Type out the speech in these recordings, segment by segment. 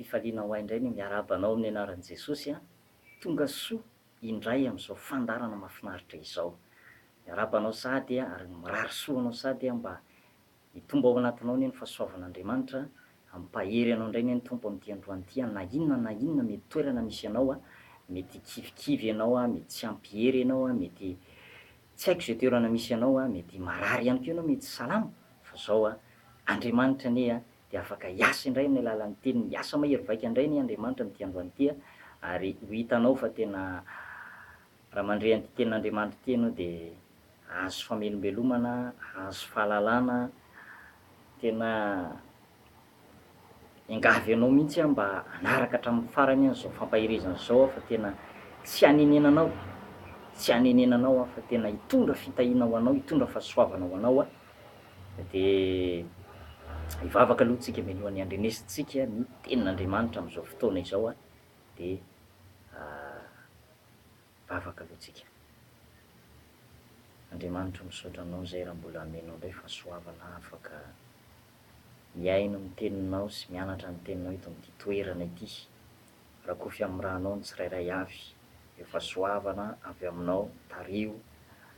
fifaliana ho ahy indray ny miarabanao amin'ny anaran'i Jesosy a, tonga soa indray amin'izao fandarana mahafinaritra izao. Miarabanao sady a ary mirary soa anao sady a mba hitomba ao anatinao ny fahasoavan'Andriamanitra, hampahery anao indray ny Tompo amin'ity androany ity, na inona mety toerana misy anao a, mety hikivikivy ianao a, mety tsy ampy hery ianao a, mety tsy haiko zay toerana misy anao a, mety marary ihany koa ianao, mety salama, fa zao a Andriamanitra anie a de afaka hiasa indray amin'ny alalan'ny teniny, hiasa mahery vaika indray ny Andriamanitra amin'ity androany ity a, ary ho hitanao fa tena raha mandray an'ity tenin'Andriamanitra ity ianao de azo famelombelomana, azo fahalalana, tena engavy anao mihitsy a mba hanaraka hatramin'ny farany an'izao fampaherezana zao fa tena tsy hanenenanao, tsy hanenenanao fa tena hitondra fitahiana ho anao, hitondra fahasoavana ho anao a, de hivavaka aloha tsika mialohan'ny andrenesintsika ny tenin'Andriamanitra amin'izao fotoana izao a, de hivavaka aloha tsika. Andriamanitra misaotra anao zay raha mbola amenao indray fahasoavana afaka miaino ny teninao sy mianatra ny teninao eto amin'ity toerana ity, rakofy amin'ny ranao ny tsirairay avy, de fahasoavana avy aminao tario,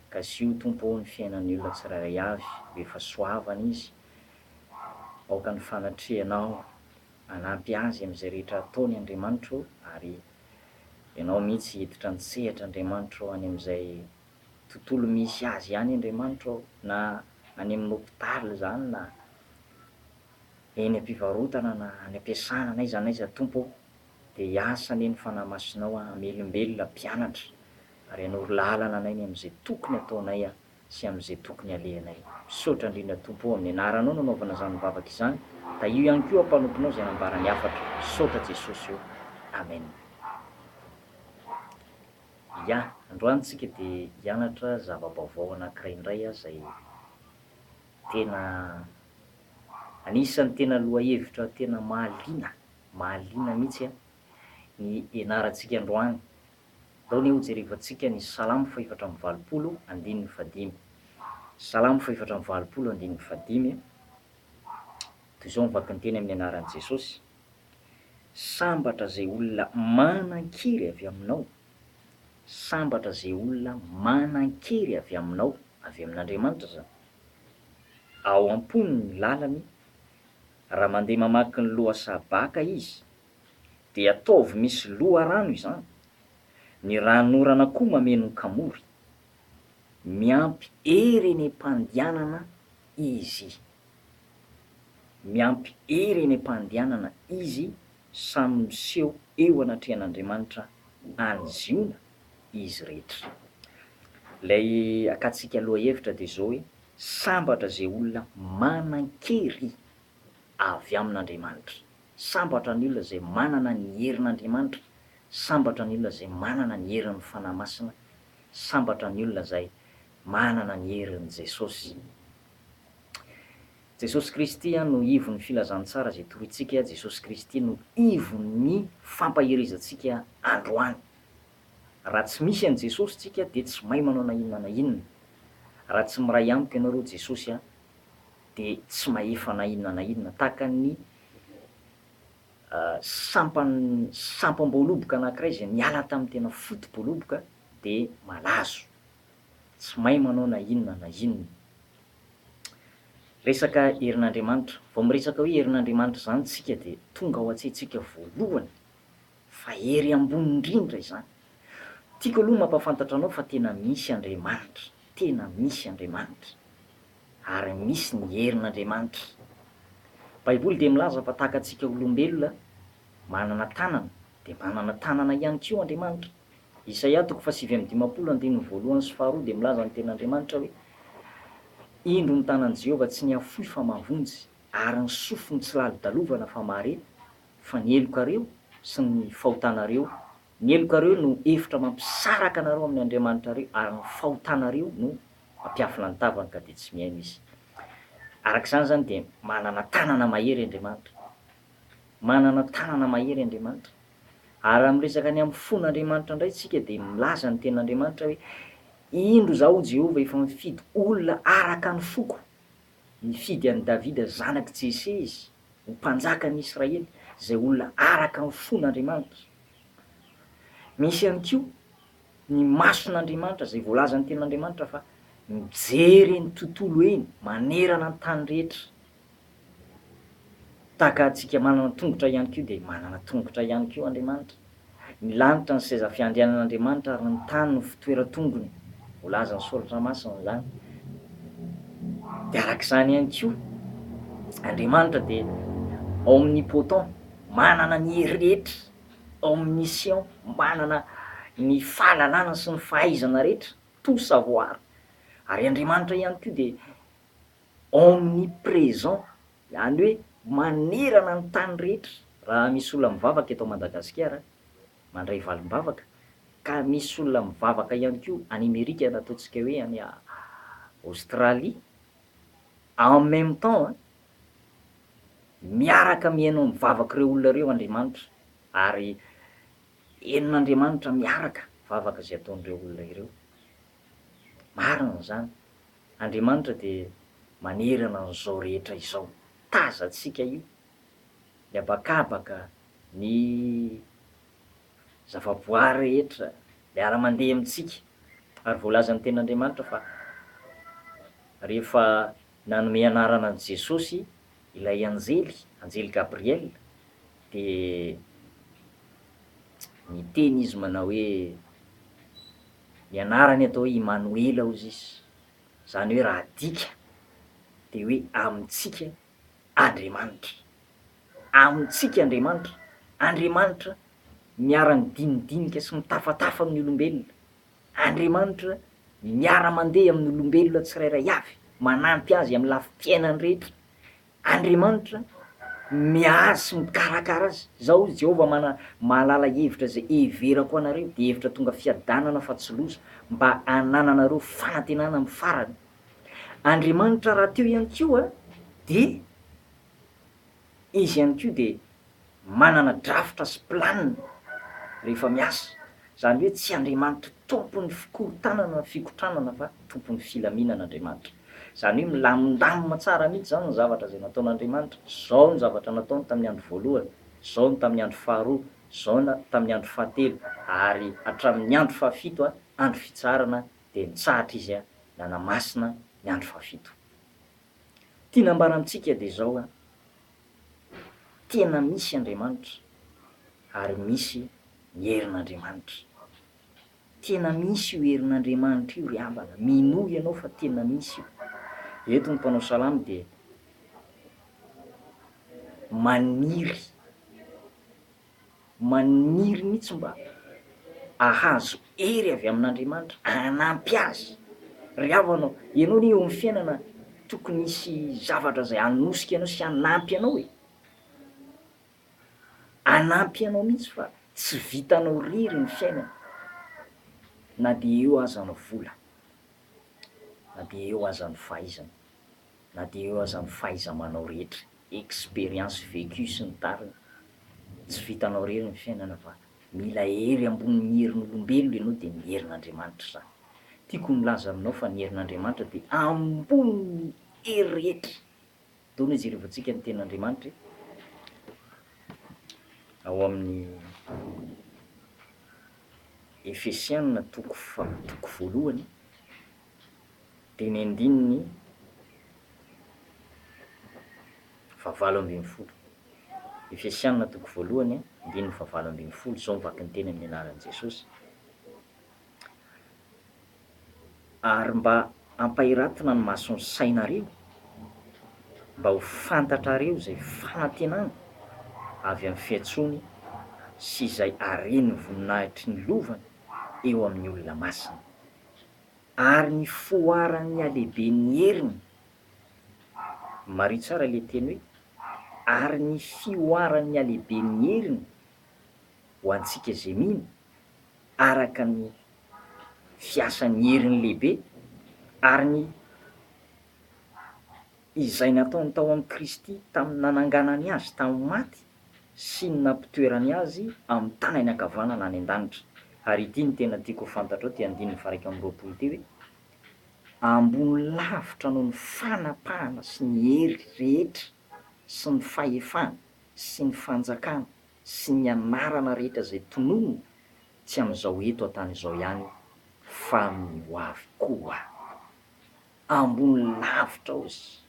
ka sy io Tompo ny fiainan'ny olona tsirairay avy, be fahasoavana izy, aoka ny fanatrehanao, hanampy azy amin'izay rehetra ataony Andriamanitra ary ianao mihitsy hiditra ny sehatr'Andriamanitra any amin'izay tontolo misy azy ihany Andriamanitra na any amin'ny hôpitaly zany na eny am-pivarotana na any am-piasana n'aiza n'aiza Tompo, de hiasa anie ny fanahy masonao a, hamelombelona mpianatra ary hanao lalana anay ny amin'izay tokony ataonay a sy amin'izay tokony alehanay. Misaotra indrindra Tompo amin'ny anaranao nanaovana izany mivavaka izany, da io ihany koa ampanomponao zay anambarany hafatra, misaotra Jesosy io, amen. Ya, androany tsika de hianatra zava-baovao anankiray indray a zay tena anisan'ny tena lohahevitra tena mahaliana mihitsy a ny ianarantsika androany. Zao ne ho jerevantsika ny Salamo fahaefatra amby valopolo andininy fadimy. Salamo fahaefatra amby valopolo andininy fadimy, toy izao mivaky ny teny amin'ny anaran'i Jesosy: sambatra zay olona manan-kery avy aminao, sambatra zay olona manan-kery avy aminao, avy amin'Andriamanitra zany. Ao am-pony ny lalany, raha mandeha mamaky ny loha-sabàka izy, de ataovy misy loharano izany, ny ranorana koa mameno ny kamory, miampy hery eny am-pandianana izy, miampy hery eny am-pandianana izy, samy miseho eo anatrehan'Andriamanitra anziona izy rehetra. Lay akatsika lohahevitra de zao hoe sambatra zay olona manan-kery avy amin'Andriamanitra, sambatra ny olona zay manana ny herin'Andriamanitra, sambatra ny olona zay manana ny herin'ny fanahy masina, sambatra ny olona zay manana ny herin'i Jesosy. Jesosy Kristy a no ivon'ny filazantsara zay toroitsika, Jesosy Kristy no ivon'ny fampaherezantsika androany. Raha tsy misy an' Jesosy tsika de tsy mahay manao na inona na inona. Raha tsy miray amiko ianareo Jesosy a de tsy mahefa na inona na inona, tahaka ny sampam-boaloboka anankiray zay niala tamin'ny tena fotom-boaloboka de malazo, tsy mahay manao na inona na inona. Resaka herin'Andriamanitra, vao miresaka hoe herin'Andriamanitra zany tsika de tonga ao an-tsaintsika voalohany fa hery ambony indrindra izany. Tiako aloha mampafantatra anao fa tena misy Andriamanitra, tena misy Andriamanitra ary misy ny herin'Andriamanitra. Baiboly de milaza fa tahaka antsika olombelona manana tanana de manana tanana ihany koa Andriamanitra. Isaia 8:12 de milaza ny tenin'Andriamanitra hoe indro ny tanan'i Jehova tsy niafoy fa mavonjy, ary ny sofiny tsy lalo-dalovana fa mahare, fa ny helokareo sy ny fahotanareo, ny helokareo no hevitra mampisaraka anareo amin'ny Andriamanitra reo, ary ny fahotanareo no mampiafina ny tavany ka de tsy miaino izy. Arak'izany zany de manana tanana mahery Andriamanitra, manana tanana mahery Andriamanitra. Ary am'resaka ny amin'ny fon'Andriamanitra indray tsika de milaza ny tenin'Andriamanitra hoe indro zaho Jehova efa mifidy olona araka ny foko, nifidy an'i Davida zanaky Jese izy, ho mpanjaka an'Israely, zay olona araka ny fon'Andriamanitra. Misy ihany koa ny mason'Andriamanitra zay voalazan'ny tenin'Andriamanitra fa mijery ny tontolo eny manerana ny tany rehetra. Tahaka antsika manana tongotra ihany koa dia manana tongotra ihany koa Andriamanitra. Ny lanitra ny seza fiandrianan'Andriamanitra ary ny tany ny fitoeran-tongony, voalaza ny soratra masina izany. Dia arak'izany ihany koa Andriamanitra dia omnipotent, manana ny hery rehetra, omniscient, manana ny fahalalana sy ny fahaizana rehetra, tout savoir. Ary Andriamanitra ihany koa dia omniprésent, izany hoe manerana ny tany rehetra. Raha misy olona mivavaka eto Madagasikara mandray valim-bavaka, ka misy olona mivavaka ihany koa any Amerika, na ataontsika hoe any Australie, en même temps miaraka mihaino mivavaka ireo olona ireo Andriamanitra, ary henon'Andriamanitra miaraka vavaka zay ataon'ireo olona ireo. Marina izany. Andriamanitra dia manerana an'izao rehetra izao. Tazantsika io, ny habakabaka, ny zavaboary rehetra miara-mandeha amintsika. Ary voalazan'ny tenin'Andriamanitra fa rehefa nanome anarana an'i Jesosy ilay anjely Gabriel, dia niteny izy manao hoe ny anarany atao hoe Emmanuel hozy izy, izany hoe raha dika dia hoe amintsika Andriamanitra. Amintsika Andriamanitra, Andriamanitra miara-midinidinika sy mitafatafa amin'ny olombelona. Andriamanitra miara-mandeha amin'ny olombelona tsirairay avy, manampy azy amin'ny lafim-piainany rehetra. Andriamanitra mihazy sy mikarakara azy. Zao Jehovah mahalala hevitra zay heverako anareo, dia hevitra tonga fiadanana fa tsy loza, mba hanananareo fanantenana amin'ny farany. Andriamanitra raha teo ihany koa dia izy ihany koa dia manana drafitra sy planiny rehefa miasa. Izany hoe tsy Andriamanitra tompon'ny fikotranana fa tompon'ny filaminana Andriamanitra. Izany hoe milamindamina tsara mihitsy zany ny zavatra zay nataon'Andriamanitra. Zao ny zavatra nataony tamin'ny andro voalohany, zao ny tamin'ny andro faharoa, zao ny tamin'ny andro fahatelo, ary hatramin'ny andro fahafito, andro fitsarana, dia nitsahatra izy nanamasina ny andro fahafito. Tiana ambara amintsika dia zao, tena misy Andriamanitra ary misy ny herin'Andriamanitra. Tena misy io herin'Andriamanitra io ry havana, mino ianao fa tena misy io. Eto ny mpanao salamy dia maniry mihitsy mba ahazo hery avy amin'Andriamanitra, hanampy azy. Ry havanao, ianao anie eo amin'ny fiainana tokony hisy zavatra zay hanosika anao sy hanampy anao e. Hanampy anao mihitsy fa tsy vitanao irery ny fiainana. Na dia eo aza ny vola, na dia eo aza ny fahaizana, na dia eo aza ny fahaiza-manao rehetra, expérience vécue sy ny tariny, tsy vitanao irery ny fiainana fa mila hery ambonin'ny herin'olombelona ianao dia ny herin'Andriamanitra zany. Tiako milaza aminao fa ny herin'Andriamanitra dia ambonin'ny hery rehetra. Taony jerevantsika ny tenin'Andriamanitra ao amin'ny Efesiana toko voalohany dia ny andininy 7:20. Efesiana toko voalohany andininy 7:20, zao mivaky ny teny amin'ny anaran'i Jesosy. Ary mba hampahiratina ny mason'ny sainareo, mba ho fantatrareo zay fanantenana avy amin'ny fiantsony sy izay haren'ny voninahitry ny lovany eo amin'ny olona masina, ary ny foaran'ny halehiben'ny heriny. Mario tsara le teny hoe ary ny fioaran'ny halehiben'ny heriny ho antsika zay mino, araka ny fiasan'ny heriny lehibe, ary ny izay nataony tao amin'ny Kristy tamin'ny nananganany azy tamin'ny maty sy ny nampitoerany azy amin'ny tanany ankavanana any an-danitra. Ary ity ny tena tiako ho fantatrao, ty andininy 1:20 ty hoe ambony lavitra noho ny fanapahana sy ny hery rehetra sy ny fahefana sy ny fanjakana sy ny anarana rehetra zay tononona tsy amin'izao eto an-tany izao ihany fa amin'ny ho avy koa, ambony lavitra ozy,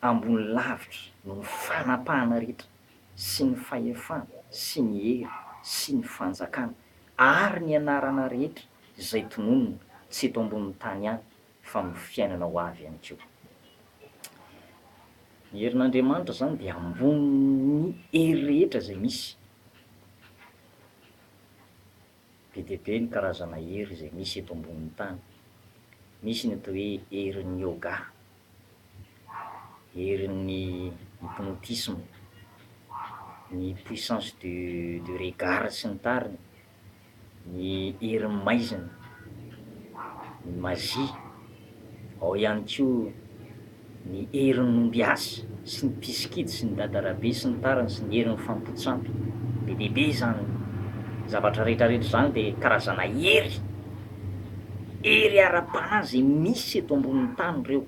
ambony lavitra no ny fanapahana rehetra sy ny fahefana sy ny hery sy ny fanjakana ary ny anarana rehetra izay tononona tsy eto ambonin'ny tany ihany fa amin'ny fiainana ho avy ihany koa. Ny herin'Andriamanitra zany dia ambony hery rehetra zay misy. Be dia be ny karazana hery izay misy eto ambonin'ny tany. Misy ny atao hoe herin'ny yoga, herin'ny hypnotisme, ny puissance du regard sy ny tariny, ny herin'ny maizina, ny magie, ao ihany koa ny herin'ny nombiasy sy ny mpisikity sy ny dadarabe sy ny tariny sy ny herin'ny fampotsampy. Be dia be zany zavatra rehetrarehetra zany dia karazana hery, hery ara-panahy zay misy eto ambonin'ny tany ireo,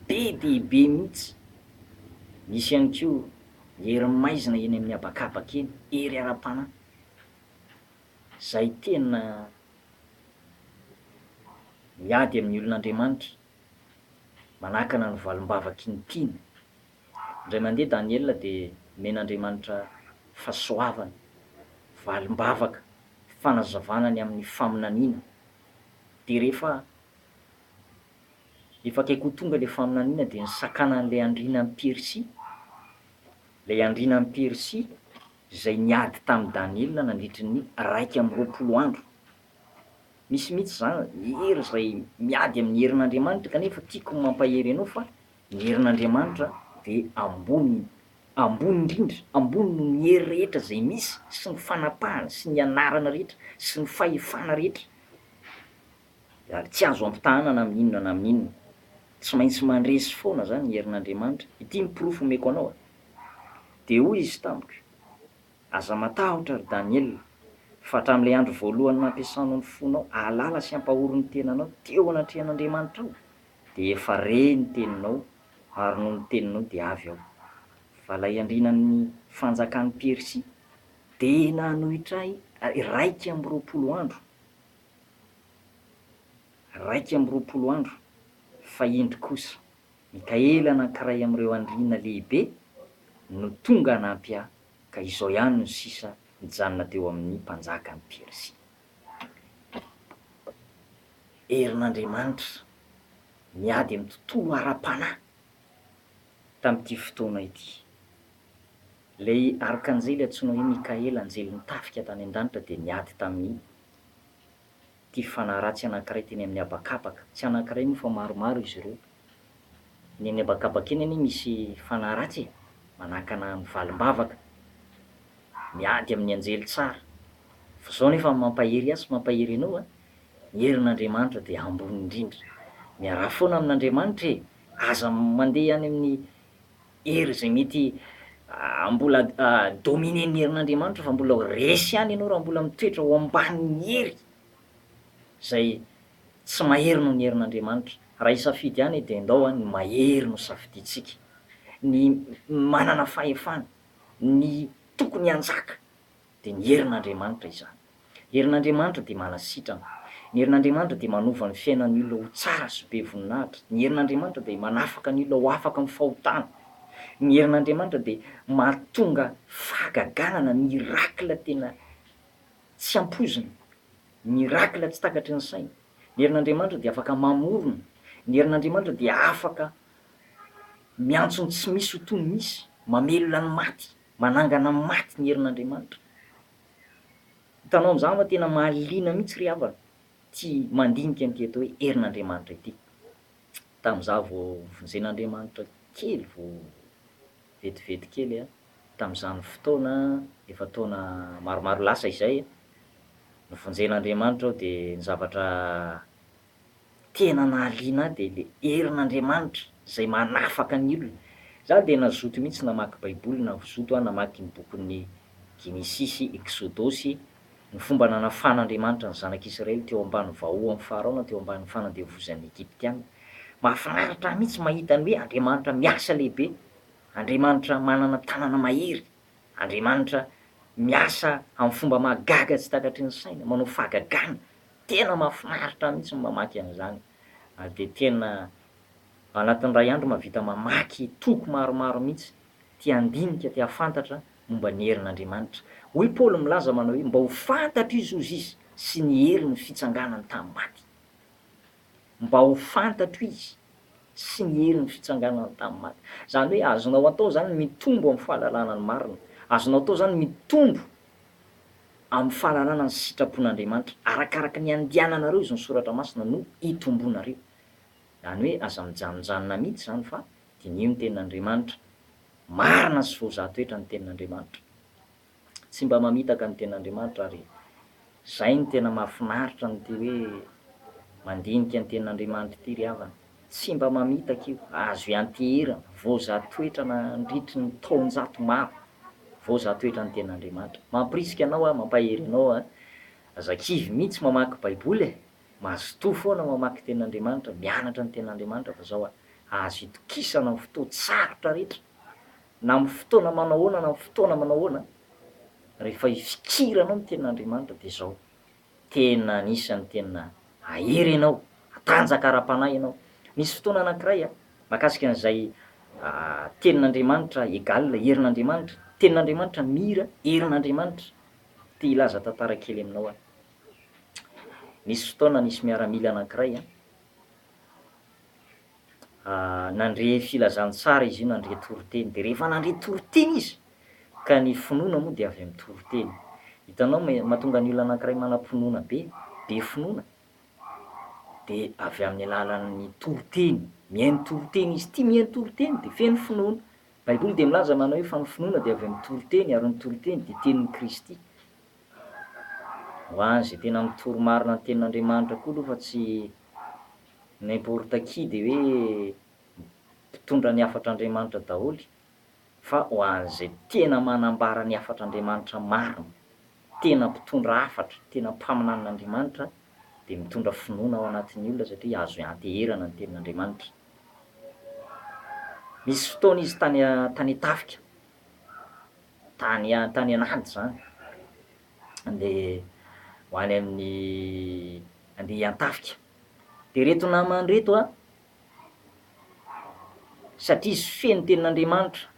be dia be mihitsy. Misy ihany koa ny herin'ny maizina eny amin'ny habakabaka eny, hery ara-panahy zay tena miady amin'ny olon'Andriamanitra, manakana ny valim-bavaky ny tiany. Indray mandeha Daniel dia men'Andriamanitra fahasoavana, valim-bavaka, fanazavana ny amin'ny faminaniana. Dia rehefa akaiky ho tonga ilay faminaniana dia nisakana an'ilay andriana amin'ny Persia, ilay andriana amin'ny Persia izay niady tamin'i Daniel nandritry ny 12 andro. Misy mihitsy zany ny hery izay miady amin'ny herin'Andriamanitra kanefa tiako ny mampahery anao fa ny herin'Andriamanitra dia ambony indrindra, ambony noho ny hery rehetra izay misy sy ny fanapahana sy ny anarana rehetra sy ny fahefana rehetra. Ary tsy azo ampitahana na amin'inona na amin'inona, tsy maintsy mandresy foana zany ny herin'Andriamanitra. Ity miporofo omeko anao. Dia hoy izy tamiko: aza matahotra ry Daniel, fa hatramin'ilay andro voalohany nampiasanao ny fonao ahalala sy hampahoro ny tenanao teo anatrehan'Andriamanitra ao, dia efa re ny teninao ary noho ny teninao dia avy aho. Fa ilay andrinan'ny fanjakan'ny Persia dia nanohitra ahy 12 andro, 12 andro. Fa indro kosa Mikaela anankiray amin'ireo andriana lehibe no tonga hanampy ahy, ka izao ihany no sisa nijanona teo amin'ny mpanjakan'ny Persia. Herin'Andriamanitra miady amin'ny tontolo ara-panahy tamin'ity fotoana ity. Ilay arkanjely antsoina hoe Mikaela, anjely nitafika tany an-danitra, dia niady tamin'ny ity fanaratsy anankiray teny amin'ny habakabaka. Tsy anankiray moa fa maromaro izy ireo. Ny any habakabaka eny anie misy fanaratsy manakana ny valim-bavaka, miady amin'ny anjely tsara. Fa izao nefa mampahery azy sy mampahery anao ny herin'Andriamanitra dia ambony indrindra. Miarahaba foana amin'Andriamanitra e, aza mandeha any amin'ny hery izay mety mbola dominen'ny herin'Andriamanitra, fa mbola resy ihany ianao raha mbola mitoetra ho ambanin'ny hery zay tsy mahery noho ny herin'Andriamanitra. Raha hisafidy ihany dia andao ny mahery no safidintsika, ny manana fahefana, ny tokony hanjaka dia ny herin'Andriamanitra izany. Herin'Andriamanitra dia manasitrana, ny herin'Andriamanitra dia manova ny fiainan'ny olona ho tsara sy be voninahitra. Ny herin'Andriamanitra dia manafaka ny olona ho afaka amin'ny fahotana. Ny herin'Andriamanitra dia mahatonga fahagaganana, miracle tena tsy ampozina, miracle tsy takatry ny saina. Ny herin'Andriamanitra dia afaka mamorona, ny herin'Andriamanitra dia afaka miantso ny tsy misy ho toy ny misy, mamelona ny maty, manangana ny maty ny herin'Andriamanitra. Hitanao amin'izany fa tena mahaliana mihitsy ry havana tia mandinika an'ity atao hoe herin'Andriamanitra ity. Tamin'izaho vao vonjen'Andriamanitra kely, vao vetivety kely tamin'izany fotoana, efa taona maromaro lasa izay, no vonjen'Andriamanitra aho dia ny zavatra tena nahaliana ahy dia ilay herin'Andriamanitra izay manafaka ny olona. Izaho dia nazoto mihitsy namaky baiboly, nazoto aho namaky ny bokin'ny Genesisy, Exodosy, ny fomba nanafan'Andriamanitra ny zanak'Israely teo ambany vahoan'ny Farao na teo ambany fanandevozan'ny Egyptiana. Mahafinaritra mihitsy mahita ny hoe Andriamanitra miasa lehibe, Andriamanitra manana tanana mahery, Andriamanitra miasa amin'ny fomba mahagaga tsy takatry ny saina, manao fahagagana. Tena mahafinaritra mihitsy ny mamaky an'izany. De tena anatin'ny ray andro mahavita mamaky toko maromaro mihitsy, tia handinika, tia hafantatra momba ny herin'Andriamanitra. Hoy Paoly milaza manao hoe mba ho fantatra izy hozy izy sy ny herin'ny fitsanganany tamin'ny maty. Mba ho fantatro izy sy ny herin'ny fitsanganany tamin'ny maty. Zany hoe azonao atao zany mitombo amin'ny fahalalana ny marina, azonao atao zany mitombo amin'ny fahalalana ny sitrapon'Andriamanitra, arakaraka ny andiananareo izy ny soratra masina no itombonareo. Zany hoe aza mijanonjanona mihitsy zany fa dinio ny tenin'Andriamanitra, marina sy voazahatoetra ny tenin'Andriamanitra. Tsy mba mamitaka ny tenin'Andriamanitra ary zay ny tena mahafinaritra ny te hoe mandinika ny tenin'Andriamanitra ity ry havana. Tsy mba mamitaka io, azo ianteherana, voazahatoetra nandritry ny taonjato maro, voazahatoetra ny tenin'Andriamanitra. Mampirisika anao mampahery anao azakivy mihitsy mamaky baiboly mazotoa foana mamaky tenin'Andriamanitra, mianatra ny tenin'Andriamanitra fa zao azo itokisana amin'ny fotoan-tsarotra rehetra, na amin'ny fotoana manao ahoana na amin'ny fotoana manao ahoana, rehefa ifikiranao ny tenin'Andriamanitra de zao tena anisan'ny tena ahery ianao, atanjaka ara-panahy ianao. Nisy fotoana anankiray mahakasika an'izay tenin'Andriamanitra égal herin'Andriamanitra, tenin'Andriamanitra mira herin'Andriamanitra. Ty ilaza tantara kely aminao nisy fotoana nisy miaramila anankiray nandre filazantsara izy io, nandre toriteny. De rehefa nandre toriteny izy ka ny finoana moa de avy amin'ny toriteny. Hitanao mahatonga ny olona anankiray manam-pinoana be finoana de avy amin'ny alalan'ny toriteny, mihaino toriteny izy ty, mihaino toriteny de feno finoana. Baiboly de milaza manao hoe fa ny finoana de avy amin'ny toriteny ary ny toriteny de tenin'ny Kristy. Ho any zay tena mitoro-marina ny tenin'Andriamanitra koa aloha fa tsy n'importe qui de hoe mpitondra ny afatr'Andriamanitra daholy, fa ho an'izay tena manambara ny afatr'Andriamanitra marina, tena mpitondra hafatra, tena mpaminana n'Andriamanitra, de mitondra finoana ao anatin'ny olona satria azo ianteherana ny tenin'Andriamanitra. Misy fotoana izy tany Tafika, tany an'ady zany, andeha ho any amin'ny andeha ian-Tafika. De reto namany reto satria izy feno tenin'Andriamanitra,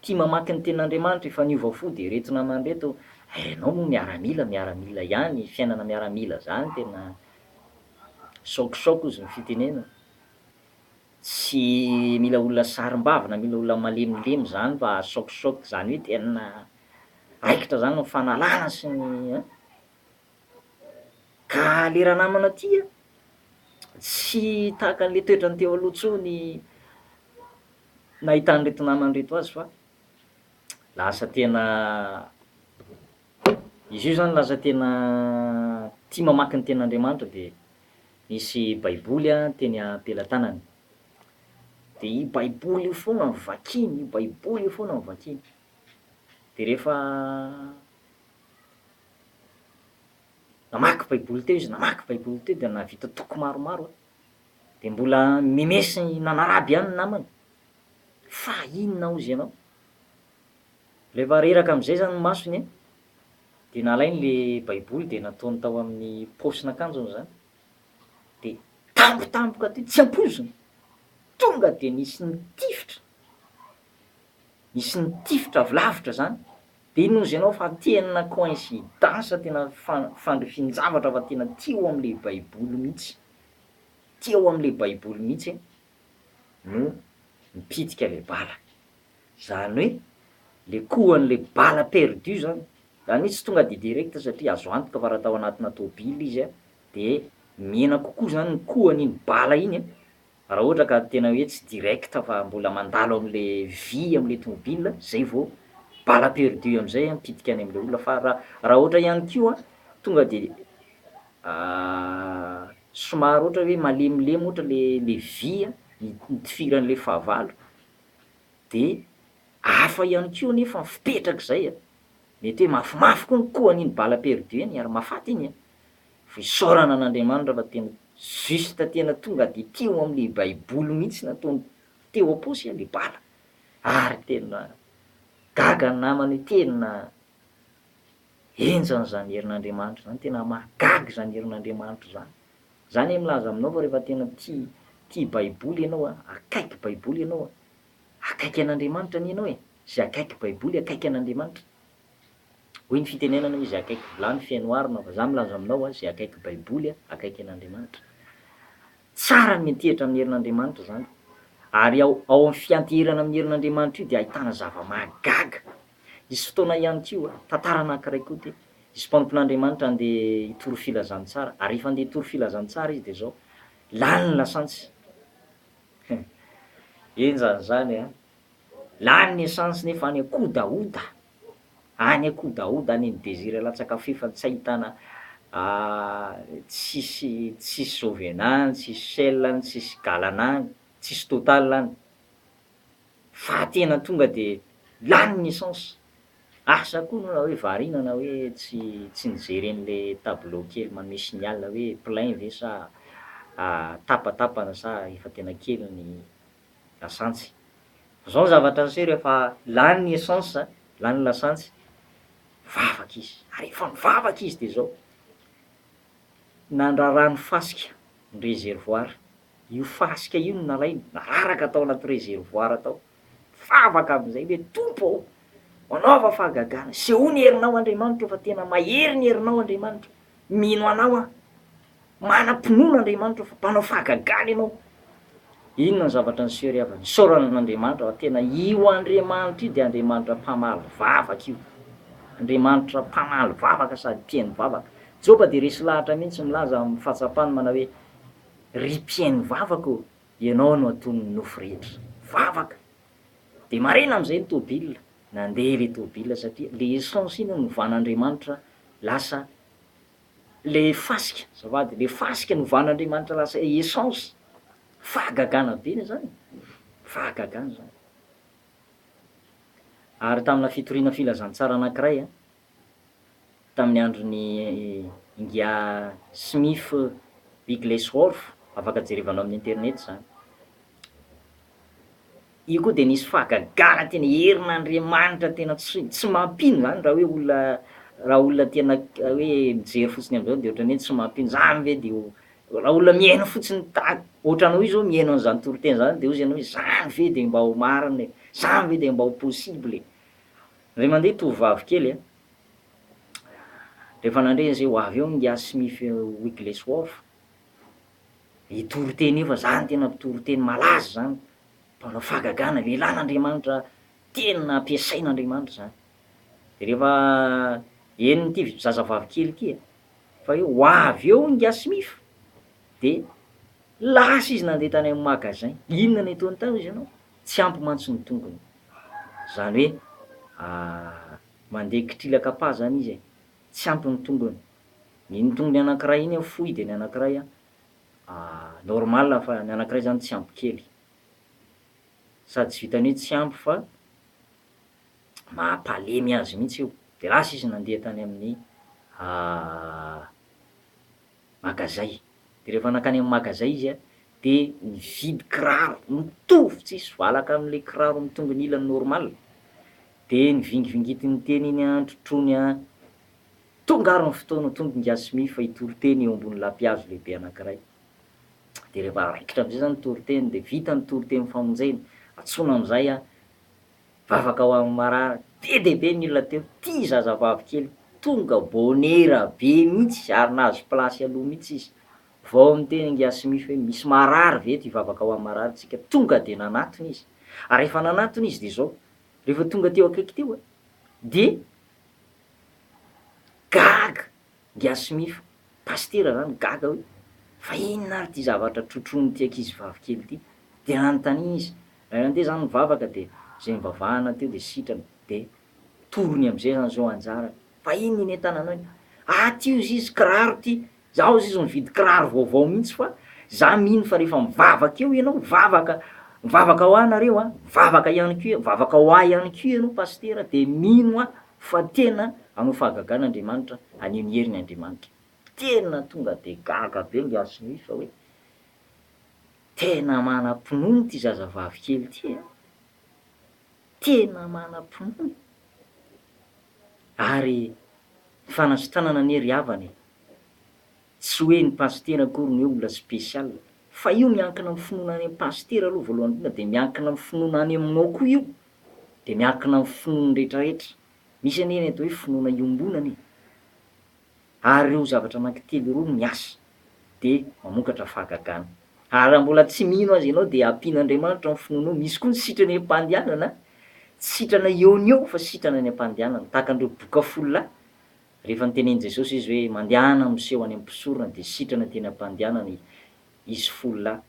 tia mamaky ny tenin'Andriamanitra, efa niova fo. De reto namany reto, ianao moa miaramila ihany, fiainana miaramila zany tena saokisaoky ozy ny fitenenana. Tsy mila olona sarim-bava na mila olona malemilemy zany fa saokisaoky, zany hoe tena raikitra zany ny fanalana sy ny ka le raha namana ty tsy tahaka an'le toetrany teo aloha tsony nahita an'ireto namany reto azy, fa lasa tena izy io zany lasa tena tia mamaky ny tenin'Andriamanitra. De nisy baiboly teny am-pelantanany, de io baiboly io foana ny vakiny, io baiboly io foana ny vakiny. De rehefa namaky baiboly teo izy, namaky baiboly teo de nahavita toko maromaro de mbola memesy nanaraby ihany ny namany, fa inona hozy ianao. Rehefa reraka am'izay zany ny masony de nalainy le baiboly de nataony tao amin'ny paosin'akanjony zany, de tampotampoka teo tsy ampoziny, tonga de nisy nitifitra avy lavitra zany. De inona hozy ianao fa tena coïncidence, tena fandrifian-javatra fa tena teo am'le baiboly mihitsy, teo am'le baiboly mihitsy no mipitika le bala. Zany hoe le kohan'le bala perdu zany, zany hoe tsy tonga de direct satria azo antoka fa raha tao anatina tôbily izy de mihena kokoa zany ny kohan'iny bala iny raha ohatra ka tena hoe tsy direct fa mbola mandalo am'le vy am'le tômôbila, zay vao bala perdu am'zay mipitika any am'le olona. Fa raha ohatra ihany koa tonga de somary ohatra hoe malemilemy ohatra le vy itifiran'le fahavalo, de hafa ihany koa nefa fipetraka zay mety hoe mafimafy koa ny kohan'iny bala perdu iny ary mahafaty iny fa isaorana an'Andriamanitra fa tena juste tena tonga de teo am'le baiboly mihitsy nataony teo am-paosy le bala, ary tena gaga ny namany hoe tena enjany zany herin'Andriamanitra zany, tena mahagaga zany herin'Andriamanitra zany. Zany milaza aminao fa rehefa tena tia baiboly ianao akaiky baiboly ianao akaiky an'Andriamanitra ani ianao zay akaiky baiboly akaiky an'Andriamanitra. Hoy ny fitenenana izy akaiky vilany fianoarana fa za milaza aminao zay akaiky baiboly akaiky an'Andriamanitra. Tsara ny mitehitra amin'ny herin'Andriamanitra zany, ary ao amin'ny fiantehrana amin'ny herin'Andriamanitra io de ahitana zava-mahagaga. Misy fotoana ihany koa tantara anankiray koa ty, izy mpampon'Andriamanitra andeha hitoro filazantsara, ary rehefa andeha hitoro filazantsara izy de zao lany ny lasantsy. Enjany zany lany ny esansy nefa any akodaoda, any akodaoda any Désiré Latsakafy fa tsy ahitana tsisy Jovenany, tsisy Shell, tsisy Galanany, tsisy Total any, fa tena tonga de lany ny essence. Asa koa na hoe variana na hoe tsy nijery an'le tableau kely manome signal hoe plein ve sa tapatapana sa efa tena kely ny lasantsy. Zao zavatra niseho rehefa lany ny essence, lany ny lasantsy, mivavaka izy, ary rehefa mivavaka izy de zao nandrarany fasika ny réservoir, io fasika io no nalainy nararaka tao anaty réservoir tao, mivavaka am'zay hoe tompo manaova fahagagana, sehoany herinao Andriamanitra fa tena mahery ny herinao Andriamanitra, mino anao manam-pinoana Andriamanitra fa mpanao fahagagana ianao. Inona ny zavatra niseho rehefa nisaorana an'Andriamanitra fa tena io Andriamanitra io de Andriamanitra mpamaly vavaka io, Andriamanitra mpamaly vavaka sady mpihaino vavaka. Joba de resy lahatra mihitsy milaza amin'ny fahatsapany mana hoe ry mpihaino vavaka ianao no aton'ny nofo rehetra, vavaka. De marena am'zay ny tôbila, nandeha le tôbila satria le essence iny novan'Andriamanitra lasa le fasika, azafady le fasika novan'Andriamanitra lasa essence. Fahagagana be zany, fahagagana zany. Ary tamina fitoriana filazantsara anankiray tamin'ny andron'ny Ingia Smith Wigglesworth, afaka jerevanao amin'ny internet zany. Io koa de nisy fahagagana tena herin'Andriamanitra tena tsy mampino zany raha olona tena hoe mijery fotsiny am'zao de ohatran'ny hoe tsy mampino zany ve de raha olona mihaino fotsiny ohatranao io zao mihaino an'zany toriteny zany de ozy ianao hoe zany ve de mba ho marina e, zany ve de mba ho possible e. Ray mandeha tovovavy kely rehefa nandre zay ho avy eo Ingia Smith Wigglesworth itoriteny io fa zany tena mpitoroteny malaza zany, mpanao fahagagana lehilahy n'Andriamanitra tena ampiasain'Andriamanitra zany. De rehefa eniny ty zazavavy kely ty fa hoe ho avy eo Ingia Smith de lasa izy nandeha tany amin'ny magasin. Inona ny ataony tao izy ianao? Tsy ampy mantsy ny tongony, zany hoe mandeha kitrilaka-pa zany izy tsy ampy ny tongony. Ny tongony anankiray iny fohy de ny anankiray normal fa ny anankiray zany tsy ampy kely. Sady tsy vitany hoe tsy ampy fa mampalemy azy mihitsy io. De lasa izy nandeha tany amin'ny magazay. De rehefa nakany amin'ny magazay izy de nividy kiraro mitovy tsisy valaka am'le kiraro mitongony ilany normal, de nivingivingitiny teny iny antrotrony tonga ary ny fotoana tonga Ingia Smith fa hitoriteny eo ambony lampihazo lehibe anankiray. De rehefa raikitra am'zay zany toriteny de vita ny toriteny famonjena, atsoina am'zay vavaka ho amin'ny marary, be dehibe ny olona teo, ty zazavavy kely tonga bonera be mihitsy ary nahazo plasy aloha mihitsy izy. Vao miteny Ingia Smith hoe misy marary ve ty vavaka ho amin'ny marary tsika, tonga de nanatony izy. Ary rehefa nanatony izy de zao rehefa tonga teo akaiky teo de gaga Ingia Smith, pastera zany gaga hoe fa inona ary ty zavatra trotrony ty ankizivavy kely ty. De nanontany izy, ray nandeha zany mivavaka de zay mivavahana teo de sitrany de torony am'zay zany zao anjara, fa inona iny entananao iny? Ty izy izy kiraro ty, zaho izy mividy kiraro vaovao mihitsy fa za mino fa rehefa mivavaka eo ianao, mivavaka ho anareo mivavaka ihany koa, mivavaka ho ahy ihany koa ianao pastera de mino fa tena hanao fahagagan'Andriamanitra, haneho ny herin'Andriamanitra. tena tonga de gaga be ngiaso ny fa hoe tena manam-pinono ty zazavavy kely ty tena manam-pinono ary fanasitranana ane ry havany tsy hoe ny pastera akory ny hoe olona spesiala fa io miankina amin'ny finoana any pastera aloha voalohany indrindra de miankina amin'ny finoana any aminao koa io de miankina amin'ny finoana rehetrarehetra misy anie ny atao hoe finoana iombonana ary ireo zavatra anankitelo roa miasa de mamokatra fahagagana ary raha mbola tsy mino azy ianao de ampian'Andriamanitra ny finoanao. Misy koa ny sitrana am-pandehanana sitrana eo ny eo fa sitrana any am-pandehanana tahaka an'ireo boka folo lahy rehefa nitenen'i Jesosy izy hoe mandehana miseho any am-pisorona de sitrana teny am-pandehanana izy folo lahy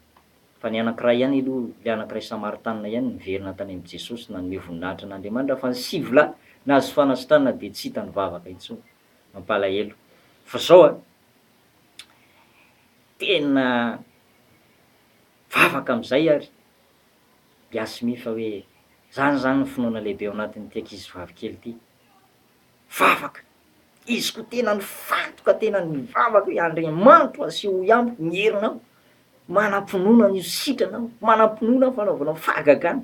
fa ny anankiray ihany aloha le anankiray Samaritanina ihany niverina tany am' Jesosy nanome voninahitra an'Andriamanitra fa ny sivy lahy nahazo fanasitranana de tsy hitany vavaka intsony mampalahelo fa zao tena vavaka am'izay ary miasy mi fa hoe zany ny finoana lehibe ao anatin'ity ankizivavy kely ty vavaka izy ko tena nifantoka tena nivavaka hoe Andriamanitra aseho iambiko ny herinao manam-pinoana io sitranao manam-pinoana fanaovanao fahagagana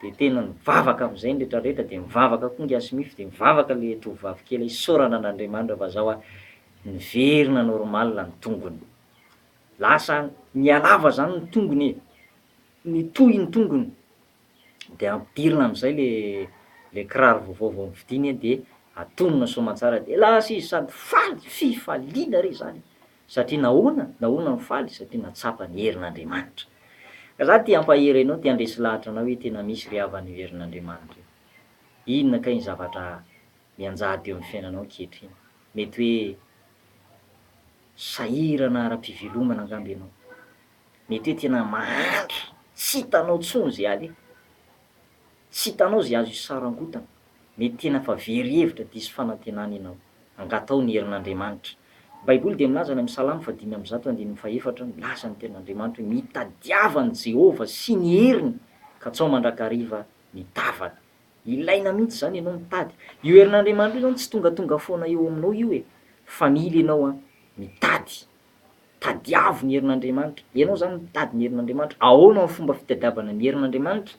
de tena nivavaka am'izay ny rehetrarehetra de mivavaka koa ngiasy mify de mivavaka le tovovavy kely isaorana an'Andriamanitra fa zao niverina normaly ny tongony lasa nialava zany ny tongony nitohy ny tongony de ampidirina am'izay le kiraro vaovao vao nividiny de atonona soamantsara de lasa izy sady faly fifaliana re zany satria nahoana ny faly satria natsapa ny herin'Andriamanitra ka za ty ampahery anao ty andresy lahatra anao hoe tena misy ry havany herin'Andriamanitra inona kay ny zavatra mianjady eo amin'ny fiainanao ankehitriny mety hoe sahirana ara-pivelomana angamba ianao mety hoe tena mahandry tsy hitanao tsony zay aly tsy hitanao zay azo isarangotana mety tena fa very hevitra diso fanantenana ianao angatao ny herin'Andriamanitra baiboly de milaza any amin'ny Salamo 5:1-4 milaza ny tenin'Andriamanitra hoe mitadiava ny Jehova sy ny heriny ka tsao mandrakariva mitavana ilaina mihitsy zany ianao mitady io herin'Andriamanitra io zany tsy tongatonga foana eo aminao io fa mila ianao mitady tadiavo ny herin'Andriamanitra ianao zany mitady ny herin'Andriamanitra ahoana ny fomba fitadiavana ny herin'Andriamanitra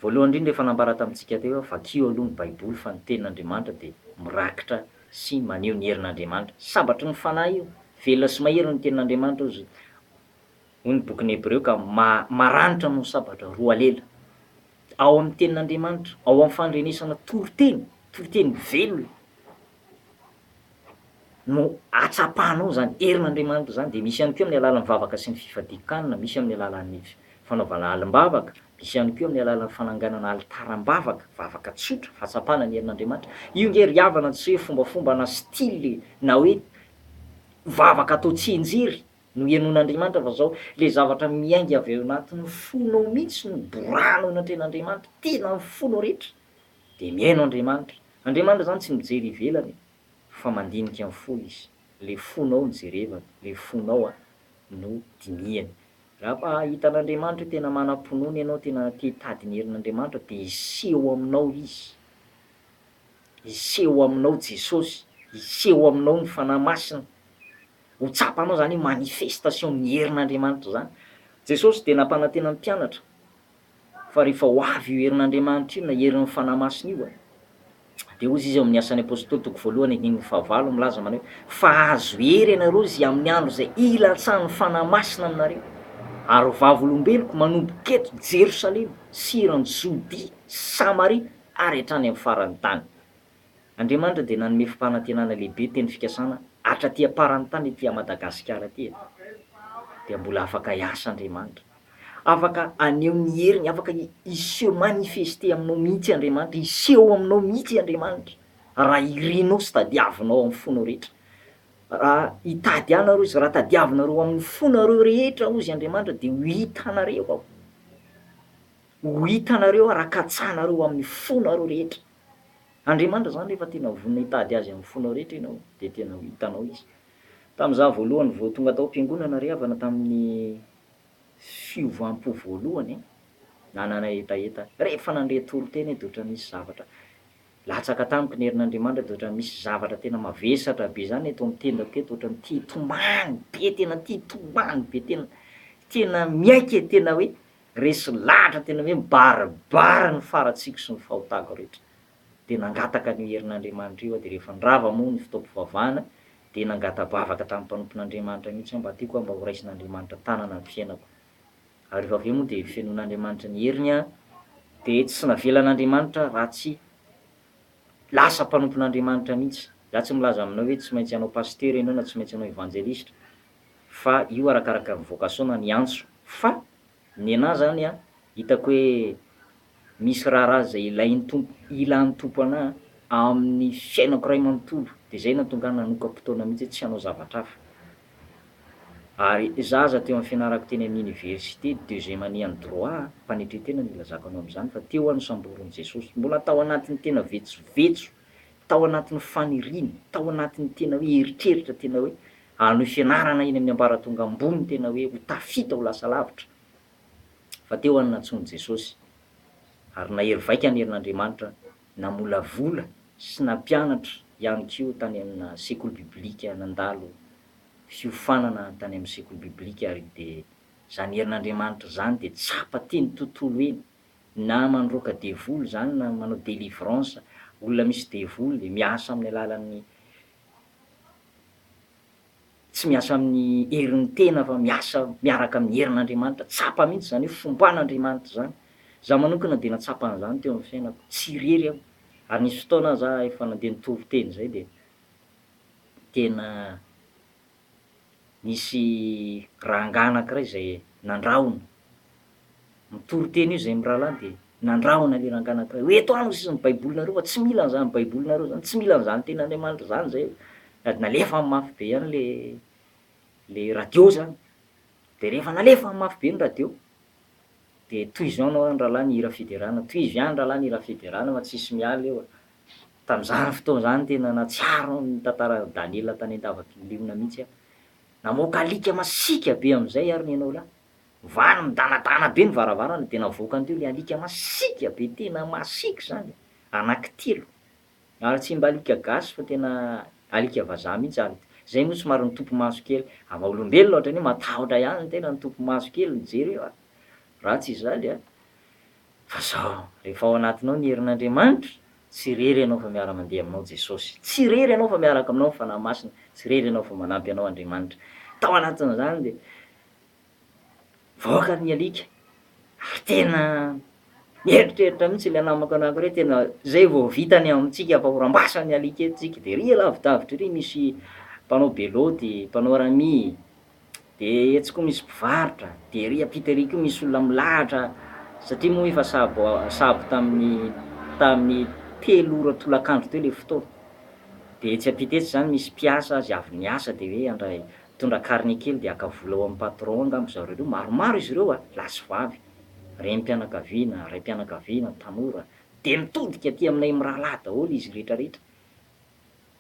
voalohany indrindra efa nambara tamintsika teo vakio aloha ny baiboly fa ny tenin'Andriamanitra de mirakitra sy maneho ny herin'Andriamanitra sabatry ny fanahy io velona sy mahery ny tenin'Andriamanitra io hoy ny bokin'ny Hebreo ka maranitra no sabatra roa lela ao amin'ny tenin'Andriamanitra ao amin'ny fandrenesana toriteny velona no atsapahanao zany herin'Andriamanitra zany de misy ihany koa amin'ny alalan'ny vavaka sy ny fifadikanana misy amin'ny alalan'ny fanaovana alim-bavaka misy ihany koa amin'ny alalan'ny fananganana alitaram-bavaka vavaka tsotra fahatsapana ny herin'Andriamanitra io nge ry havana tsy hoe fombafomba na style na hoe vavaka atao tsenjery no henon'Andriamanitra fa zao le zavatra miainga avy ao anatin'ny fonao mihitsy no borano anatren'Andriamanitra tena ny fonao rehetra de mihaino Andriamanitra zany tsy mijery ivelany fa mandinika amin'ny fo izy le fonao no jerevana le fonao no dinihany raha hitan'Andriamanitra hoe tena manam-pinoana ianao tena te hitady ny herin'Andriamanitra de iseho aminao izy iseho aminao Jesosy iseho aminao ny fanahy masina ho tsapanao zany manifestation ny herin'Andriamanitra zany Jesosy de nampanantena ny mpianatra fa rehefa ho avy io herin'Andriamanitra io na herin'ny fanahy masina io de ozy izy ao amin'ny asan'ny apôstôly toko voalohany andininy fahavalo milaza manao hoe fa azo hery ianareo zay amin'ny andro zay ilatsan'ny fanahy masina aminareo ary vavolombeloko manomboka eto Jerosalema sy eran'ny Jodia Samaria ary hatrany amin'ny faran'ny tany Andriamanitra de nanome fampanantenana lehibe teny fikasana hatraty aparan'ny tany ety Madagasikara ty de mbola afaka hiasa Andriamanitra afaka aneho ny heriny afaka iseho manifeste aminao mihitsy Andriamanitra iseho aminao mihitsy Andriamanitra raha irinao sy tadiavinao amin'ny fonao rehetra raha hitady anareo izy raha tadiavinareo amin'ny fonareo rehetra ozy Andriamanitra de ho hitanareo raha katsanareo amin'ny fonareo rehetra Andriamanitra zany rehefa tena vonona hitady azy amin'ny fonao rehetra ianao de tena ho hitanao izy tam'izah voalohany vao tonga tao am-piangonana ry havana tamin'ny fiovam-po voalohany nanana hetaheta rehefa nandre toriteny de ohatran'ny nisy zavatra latsaka tamiko ny herin'Andriamanitra de ohatran'ny misy zavatra tena mavesatra be zany eto am'tendako eto, ohatran'ny tia tomany be, tena tia tomany be, tena miaiky e, tena hoe resy lahatra, tena hoe mibaribary ny faratsiko sy ny fahotako rehetra. De nangataka an'io herin'Andriamanitra io aho, de rehefa nirava moa ny fotoam-pivavahana de nangata-bavaka tamin'ny mpanompon'Andriamanitra mihitsy aho mba tiako mba ho raisin'Andriamanitra tanana ny fiainako. Ary rehefa avy eo moa de fenoin'Andriamanitra ny heriny a, de tsy navelan'Andriamanitra raha tsy lasa mpanompon'Andriamanitra mihitsy. Za tsy milaza aminao hoe tsy maintsy hanao pasteur ianao na tsy maintsy hanao evangelista, fa io arakaraka ny vocation na ny antso. Fa ny anahy zany a, hitako hoe misy raharaha zay ilan'ny tompo anahy amin'ny fiainako ray manontolo, de zay nahatonga ahy nanoka-potoana mihitsy hoe tsy hanao zavatra hafa. Ary zaza teo amin'ny fianarako teny amin'ny université 2e année en droit, mpanetretena no ilazako anao am'zany, fa teo aho nosamborin'i Jesosy. Mbola tao anatin'ny tena vetsovetso, tao anatin'ny faniriana, tao anatin'ny tena hoe eritreritra, tena hoe hanohy fianarana eny amin'ny ambaratonga ambony, tena hoe ho tafita ho lasa lavitra. Fa teo aho nantsoin'i Jesosy, ary nahery vaika ny herin'Andriamanitra, namolavola sy nampianatra ihany koa tany amina sekoly biblika, nandalo fiofanana tany amin'ny sekoly biblika. Ary de zany herin'Andriamanitra zany de tsapa teny tontolo eny, na mandroaka devoly zany na manao délivrance, olona misy devoly de miasa amin'ny alalan'ny tsy miasa amin'ny herin'ny tena fa miasa miaraka amin'ny herin'Andriamanitra, tsapa mihitsy zany hoe fomban'Andriamanitra zany. Za manokana de natsapa an'zany teo amin'ny fiainako, tsy irery aho. Ary nisy fotoana za efa nandeha nitory-teny zay de tena nisy rangahy anankiray zay nandrahona, mitory-teny io zay mirahalahy de nandrahona le rangahy anankiray hoe eto any sisa ny baibolinareo fa tsy mila an'zany baibolinareo zany, tsy mila an'zany tenin'Andriamanitra zany zay. Sady nalefa amin'ny mafy be ihany le radio zany. De rehefa nalefa amin'ny mafy be ny radio de tohizo ihany ao rahalahy ny hira fiderana, tohizo ihany rahalahy ny hira fiderana fa tsisy miala eo. Tam'zany fotoana zany tena natsiaro ny tantara Daniela tany Andavakiliona mihitsy aho. Namoaka alika masika be am'zay ary ianao lahy, vany midanadana be ny varavarana de navoaka an'teo le alika masika be, tena masiky zany, anankitelo. Ary tsy mba alika gasy fa tena alika vazaha mihitsy. Ary zay moa somary ny tompo maso kely, ama olombelona ohatrany hoe matahotra ihany ny tena ny tompo maso kely mijery eo, ratsy izany a. Fa zao rehefa ao anatinao ny herin'Andriamanitra, tsy irery ianao fa miara-mandeha aminao Jesosy, tsy irery ianao fa miaraka aminao ny fanahy masina, tsy irery ianao fa manampy anao Andriamanitra. Tao anatin'izany de voaka ny alika, ary tena mieritreritra mihitsy le namako anankiray, tena zay vao vitany amintsika fa horambasa ny alika eto tsika, de ry lavidavitra ry misy mpanao beloty, mpanao rami, de etsy koa misy mpivarotra, de ry ampita ry koa misy olona milahatra, satria moa efa sabo tamin'ny 3 ora tolakandro teo le fotoana. De etsy ampita etsy zany misy mpiasa azy avy niasa de hoe andray mitondra carnet kely de haka vola ao amin'ny patron angamba zareo reo, maromaro izy ireo lahy sy vavy, renim-pianakaviana, raim-pianakaviana, tanora, de mitodika aty aminay mirahalahy daholo izy rehetrarehetra.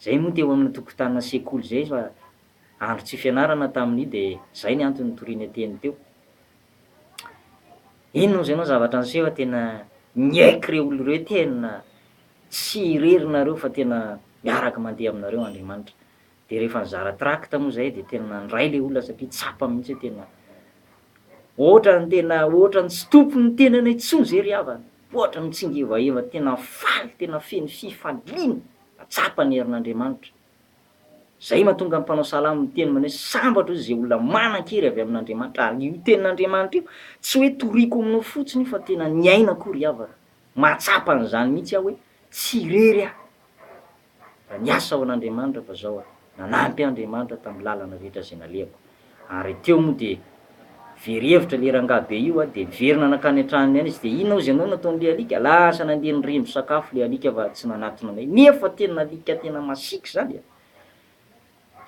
Zay moa teo amin'ny tokotanina sekoly zay, fa andro tsy fianarana tamin'io de zay ny antony nitoriana teny teo. Ino moa zay anao zavatra niseho fa tena miaiky reo olo reo, tena tsy irery nareo fa tena miaraka mandeha aminareo Andriamanitra. De rehefa nizara tracte moa zay de tena nandray le olona satria tsapa mihitsy hoe tena ohatrany tsy tompo ny tenany intsony zay ry havana, ohatrany mitsingevaheva, tena faly, tena feno fifaliana, tsapa ny herin'Andriamanitra. Zay mahatonga ny mpanao salamo miteny hoe sambatra hoy zay olona manan-kery avy amin'Andriamanitra. Ary io tenin'Andriamanitra io tsy hoe toriko aminao fotsiny fa tena niaina koa ry havana. Mahatsapa an'izany mihitsy aho hoe tsy irery aho raha niasa ao an'Andriamanitra fa zao nanampy Andriamanitra tamin'ny lalana rehetra zay nalehako. Ary teo moa de very hevitra le rangahy be io de miverina nakany an-tranony any izy, de inona ozy ianao nataon'le alika, lasa nandeha nirembo sakafo le alika fa tsy nanatona anay, nefa tena alika tena masiky zany.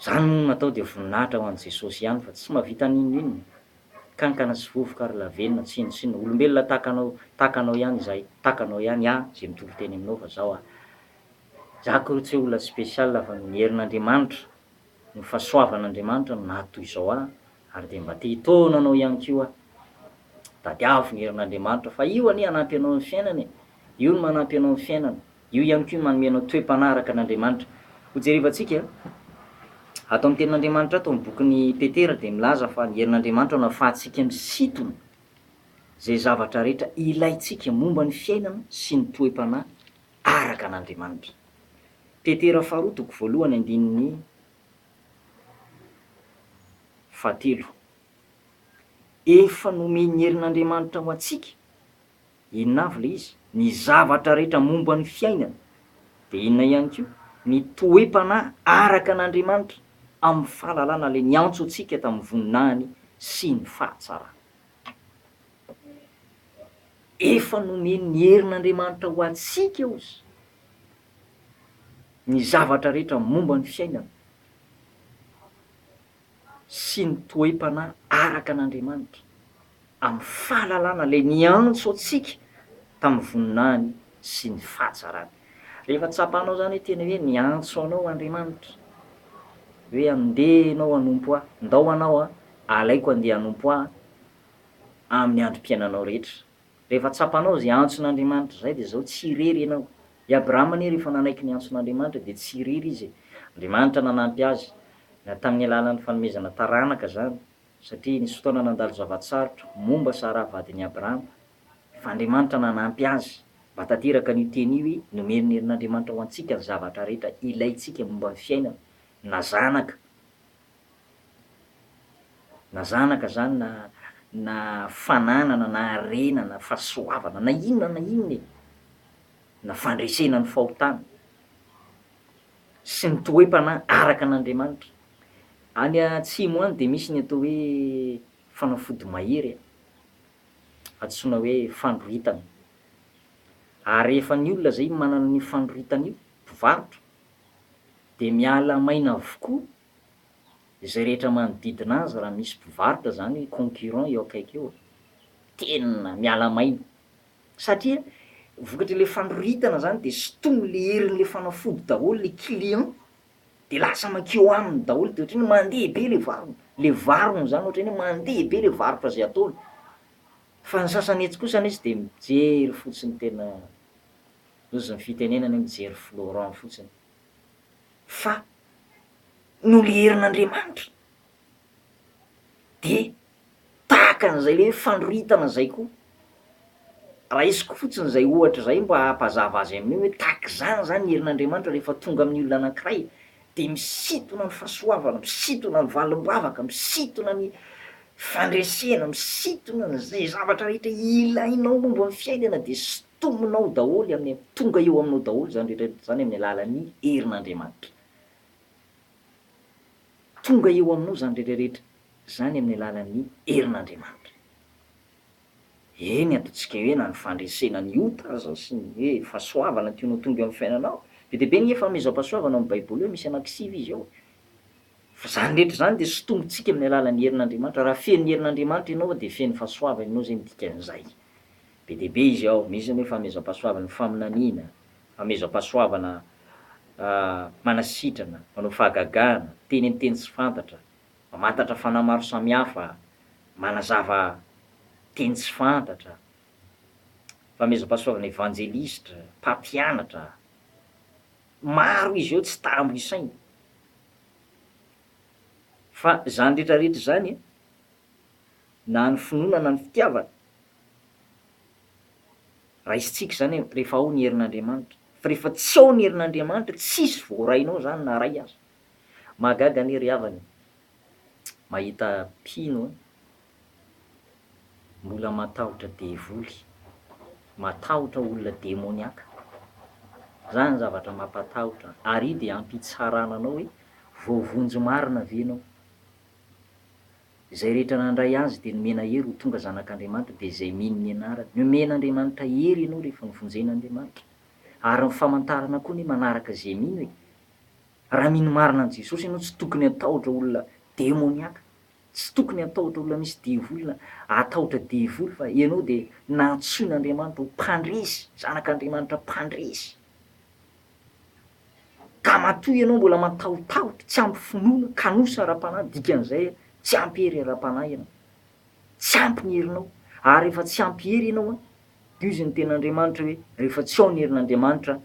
Zany moa natao de voninahitra ho an'i Jesosy ihany fa tsy mahavita n'inon'inona, kankana sy vovoka ary lavenona tsy inona olombelona takanao ihany zahay, takanao ihany zay mitory teny aminao fa zao za koa tsy olona spesialy fa ny herin'Andriamanitra, ny fahasoavan'Andriamanitra no nahato izao ary de mba te hitona anao ihany koa tadiavo ny herin'Andriamanitra fa io anie hanampy anao amin'ny fiainana, io no manampy anao amin'ny fiainana. io ihany koa manome anao toe-panaraka an'Andriamanitra. Ho jerevantsika ato amin'ny tenin'Andriamanitra ato amin'ny bokin'ny Petera dia milaza fa ny herin'Andriamanitra no ahafahantsika misintona zay zavatra rehetra ilaintsika momba ny fiainana sy ny toe-panahy araka an'Andriamanitra. Petera faharoa toko voalohany andininy 7. Efa nomeny herin'Andriamanitra ho antsika, inona avy le izy? Ny zavatra rehetra momba ny fiainana, dia inona ihany koa? Ny toe-panahy araka an'Andriamanitra amin'ny fahalalana le niantso antsika tamin'ny voninahiny sy ny fahatsarana. Efa nomeny ny herin'Andriamanitra ho antsika ozy, ny zavatra rehetra momba ny fiainana sy ny toe-panahy araka an'Andriamanitra amin'ny fahalalana le niantso antsika tamin'ny voninahiny sy ny fahatsarana. Rehefa tsapanao zany hoe tena hoe niantso anao Andriamanitra hoe andeha anao hanompo ahy, ndao anao alaiko andeha hanompo ahy amin'ny androm-piainanao rehetra. Rehefa tsapanao zay antson'Andriamanitra zay dia zao tsy irery ianao. I Abrahama anie rehefa nanaiky ny antson'Andriamanitra dia tsy irery izy, Andriamanitra nanampy azy tamin'ny alalan'ny fanomezana taranaka zany, satria nisy fotoana nandalo zavatsarotra momba Sara vadin'i Abrahama, fa Andriamanitra nanampy azy mba tanteraka an'io teny io hoe nomeny ny herin'Andriamanitra ho antsika ny zavatra rehetra ilaintsika momba ny fiainana, na zanaka zany na fananana na harena na fahasoavana na inona na fandresena ny fahotana sy ny toe-panahy araka an'Andriamanitra. Any atsimo any dia misy ny atao hoe fanafody mahery, antsoina hoe fandrohitana. Ary rehefa ny olona zay manana ny fandrohitana io, mpivarotra, dia miala maina avokoa izay rehetra manodidina azy raha misy mpivarotra zany concurrent eo akaiky eo, tena miala maina, satria vokatry le fandrohitana zany dia sintomy le herin'le fanafody daholo le client, dia lasa makeo aminy daholo, dia ohatrany mandeha be le varony zany, ohatrany mandeha be le varotra zay ataony. Fa ny sasany etsy kosa izy dia mijery fotsiny, tena ozy ny fitenenana mijery Florent fotsiny, fa no le herin'Andriamanitra dia tahaka an'izay le fandrohitana zay koa. Raisiko fotsiny zay ohatra zay mba hampazava azy amin'io hoe tahaka zany ny herin'Andriamanitra rehefa tonga amin'ny olona anankiray, dia misintona ny fahasoavana, misintona ny valim-bavaka, misintona ny fandresena, misintona n'izay zavatra rehetra ilainao momba ny fiainana, dia sintominao daholo tonga eo aminao daholo zany rehetra zany amin'ny alalan'ny herin'Andriamanitra. Tonga eo aminao zany rehetrarehetra zany amin'ny alalan'ny herin'Andriamanitra. Eny ataontsika hoe na ny fandresena ny ota aza sy ny hoe fahasoavana tianao tonga amin'ny fiainanao, be dia be ny fanomezam-pahasoavana amin'ny baiboly hoe misy anankisivy izy ao. Fa zany rehetra zany dia sintomintsika amin'ny alalan'ny herin'Andriamanitra. Raha feno ny herin'Andriamanitra ianao dia feno fahasoavana ianao zay midika an'izay. Be dia be izy ao, misy ny hoe fanomezam-pahasoavana ny faminaniana, fanomezam-pahasoavana manasitrana, manao fahagagana, teny amin'ny teny tsy fantatra, mamantatra fanahy maro samihafa, manazava teny tsy fantatra, fanomezam-pahasoavana evanjelistra, mpampianatra, maro izy eo tsy tambo isaina. Fa zany rehetrarehetra zany na ny finoana na ny fitiavana, raisitsika zany rehefa ao ny herin'Andriamanitra. Fa rehefa tsy ao ny herin'Andriamanitra, tsisy voarainao zany na ray aza. Mahagaga anie ry havana mahita mpino mbola matahotra devoly, matahotra olona demoniaka. Zany zavatra mampatahotra, ary dia ampitsarana anao hoe voavonjy marina ve ianao. Izay rehetra nandray azy dia nomena hery ho tonga zanak'Andriamanitra, dia izay mino ny anarany. Nomen'Andriamanitra hery ianao rehefa novonjen'Andriamanitra, ary ny famantarana koa ny manaraka izay mino hoe raha mino marina an' Jesosy ianao tsy tokony hatahotra olona demoniaka, tsy tokony hatahotra olona misy devoly, hatahotra devoly, fa ianao dia nantsoin'Andriamanitra ho mpandresy, zanak'Andriamanitra mpandresy. Ka matoa ianao mbola matahotahotra, tsy ampy finoana, kanosa ara-panahy, dikan'izay tsy ampy hery ara-panahy ianao, tsy ampy ny herinao. Ary rehefa tsy ampy hery ianao dia izy ny ten'Andriamanitra hoe rehefa tsy ao ny herin'Andriamanitra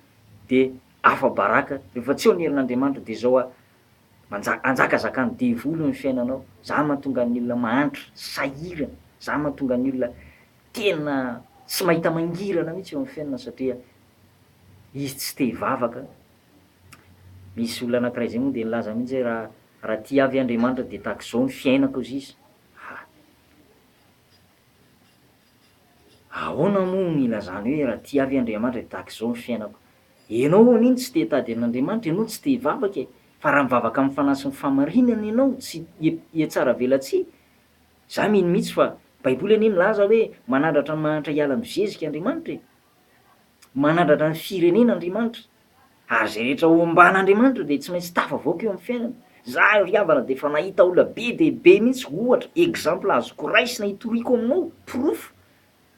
de afa-baraka rehefa tsy eo ny herin'Andriamanitra de zao anjakazakany devoly ny fiainanao. Zany mahatonga ny olona mahantra, sahirana, zany mahatonga ny olona tena tsy mahita mangirana mihitsy eo amin'ny fiainana satria izy tsy te hivavaka. Misy olona anankiray zay moa de nilaza mihitsy hoe raha tia avy Andriamanitra de tahaka zao ny fiainako izy izy. Ahoana moa ny ilazany hoe raha tia avy Andriamanitra de tahaka zao ny fiainako? Ianao aniny tsy te hitady an'Andriamanitra, ianao tsy te hivavaka e, fa raha mivavaka amin'ny fanahy sy ny famarinana ianao tsy hiatsara velatsihy. Za mino mihitsy fa baiboly anie milaza hoe manandratra ny mahantra hiala mizezika Andriamanitra e, manandratra ny firenena Andriamanitra, ary zay rehetra omban'Andriamanitra de tsy maintsy tafavoaka eo amin'ny fiainana. Za ry havana de efa nahita olona be de be mihitsy, ohatra exemple azoko raisina hitoriako aminao, profo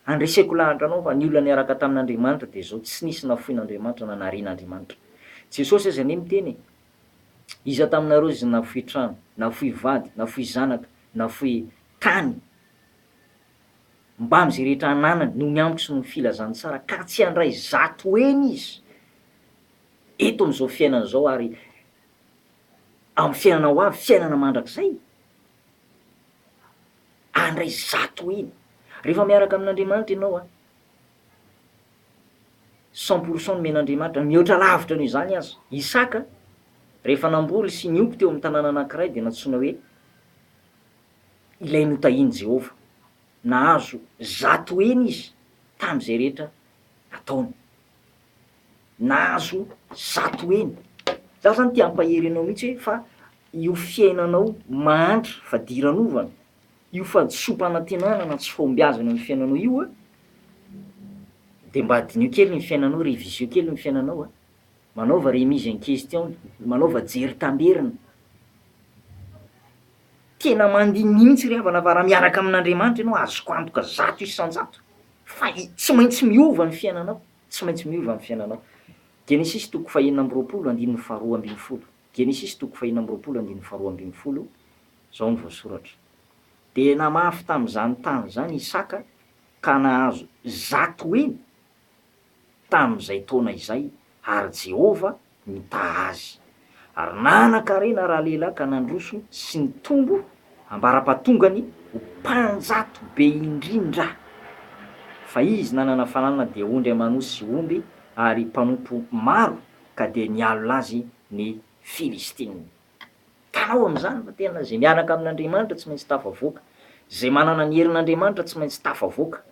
andreseko lahatra anao fa ny olona niaraka tamin'Andriamanitra de zao tsy nisy nafoin'Andriamanitra na narian'Andriamanitra. Jesosy aza anie miteny iza taminareo izy nafoy trano, nafoy vady, nafoy zanaka, nafoy tany, mba am'zay rehetra ananany noho ny amboko sy noho ny filazany tsara ka tsy handray zato eny izy eto am'zao fiainana zao ary amin'ny fiainana ho avy fiainana mandrakizay handray zato eny. Rehefa miaraka amin'Andriamanitra ianao 100% nomen'Andriamanitra, mihoatra lavitra noho izany aza. Isaka rehefa namboly sy niompy teo amin'ny tanàna anankiray de natsoina hoe ilay notahiny Jehova, nahazo zato eny izy tam'zay rehetra ataony, nahazo zato eny. Za zany tia hampahery anao mihitsy hoe fa io fiainanao mahantra fa diranovana, io fahadisom-panantenana na tsy fahombiazana amin'ny fiainanao io de mba adinio kely ny fiainanao, révision kely ny fiainanao manaova remise en question, manaova jery tamberina. Tena mandinihy mihitsy ry havana fa raha miaraka amin'Andriamanitra ianao azoko antoka zato isan-jato fa tsy maintsy miova ny fiainanao, tsy maintsy miova ny fiainanao. Genesis 3:22-20. Genesis 3:22-20 zao ny voasoratra. De namafy tam'zany tany zany Isaka ka nahazo zato eny tam'zay taona izay, ary Jehova nitaha azy, ary nanan-karena raha lehilahy ka nandroso sy ny tombo ambara-patongany ho mpanjato be indrindra. Fa izy nanana fananana de ondry amanosy omby ary mpanompo maro ka de nialo azy ny Filistina. Tanao am'zany fa tena zay miaraka amin'Andriamanitra tsy maintsy tafavoaka, zay manana ny herin'Andriamanitra tsy maintsy tafavoaka.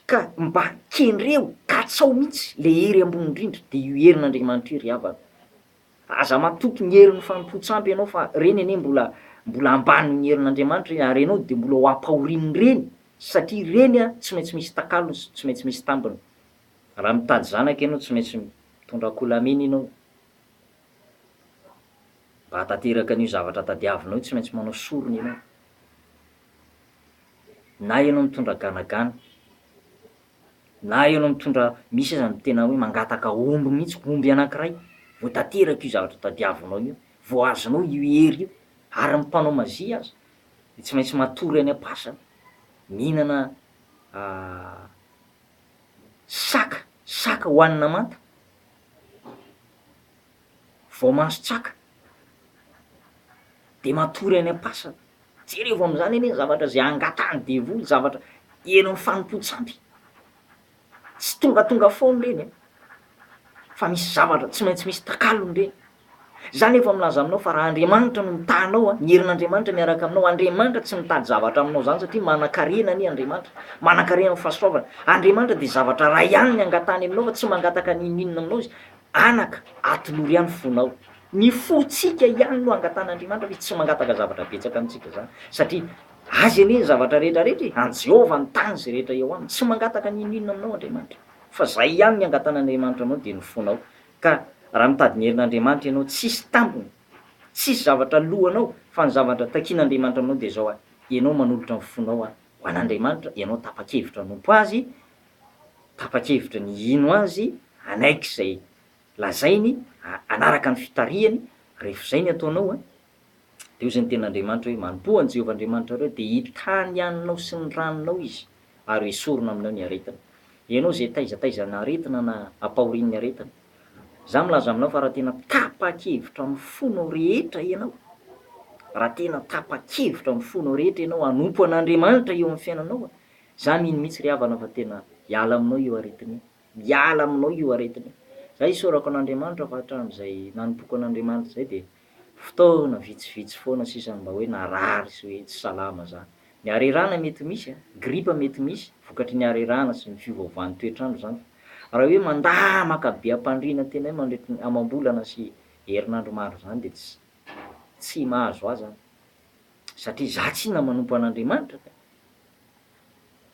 Ka mba kendreo katsao mihitsy le hery ambony indrindra de io herin'Andriamanitra io ry havana. Aza matoky ny herin'ny fanompoan-tsampy ianao fa reny anie mbola ambanin'ny herin'Andriamanitra ary ianao de mbola ho ampahorin'ny reny satria reny tsy maintsy misy takalony, tsy maintsy misy tambiny. Raha mitady zanaka ianao tsy maintsy mitondra kolamena ianao, mba hatateraka an'io zavatra tadiavinao tsy maintsy manao sorony ianao. Na ianao mitondra ganagana, na ianao mitondra misy aza ny tena hoe mangataka omby mihitsy, omby anankiray, vao tanteraka io zavatra tadiavinao io, vao azonao io hery io, ary mpanao mazia aza de tsy maintsy matory any am-pasana, mihinana saka hohanina manta, voamaso-tsaka de matory any am-pasana. Jereo am'zany anie zavatra zay angatahany devoly, zavatra henon'ny fanompoan-tsampy, tsy tongatonga foana reny fa misy zavatra tsy maintsy misy takalony reny. Zany efa milaza aminao fa raha Andriamanitra no mitahanao ny herin'Andriamanitra miaraka aminao, Andriamanitra tsy mitady zavatra aminao zany satria manan-karena anie Andriamanitra, manan-karena amin'ny fahasoavana. Andriamanitra de zavatra ray ihany ny angatahany aminao fa tsy mangataka n'inon'inona aminao izy, anaka atolory ihany fonao. Ny fontsika ihany no angatan'Andriamanitra fa tsy mangataka zavatra betsaka amintsika zany satria azy anie ny zavatra rehetrarehetra an Jehova ny tany zay rehetra eo aminy, tsy mangataka n'inon'inona aminao Andriamanitra fa zay ihany ny angatan'Andriamanitra aminao de ny fonao. Ka raha mitady ny herin'Andriamanitra ianao tsisy tambiny, tsisy zavatra lohanao fa ny zavatra takian'Andriamanitra aminao de zao ianao manolotra ny fonao ho an'Andriamanitra, ianao tapa-kevitra hanompo azy, tapa-kevitra ny ino azy, anaiky zay lazainy, anaraka ny fitarihany. Rehefa zay ny ataonao de io zay ny tenin'Andriamanitra hoe manompo an'i Jehovah Andriamanitra reo de hitany ny haninao sy ny raninao izy ary esorina aminao ny aretina. Ianao zay taizataiza ny aretina na ampahorian'ny aretina, Za milaza aminao fa raha tena tapa-kevitra amin'ny fonao rehetra ianao, raha tena tapa-kevitra amin'ny fonao rehetra ianao hanompo an'Andriamanitra eo amin'ny fiainanao, za mino mihitsy ry havana fa tena hiala aminao io aretina io, miala aminao io aretina io. Za isaorako an'Andriamanitra fa hatramin'izay nanompoko an'Andriamanitra zay de fotoana vitsivitsy foana sisa mba hoe narary sy hoe tsy salama za. Ny harerahana mety misy gripa mety misy, vokatry ny harerahana sy ny fiovaovan'ny toetrandro zany. Raha hoe mandamaka be am-pandriana tena hoe mandritry amam-bolana sy herinandro maro zany de tsy mahazo azy satria za tsy na manompo an'Andriamanitra.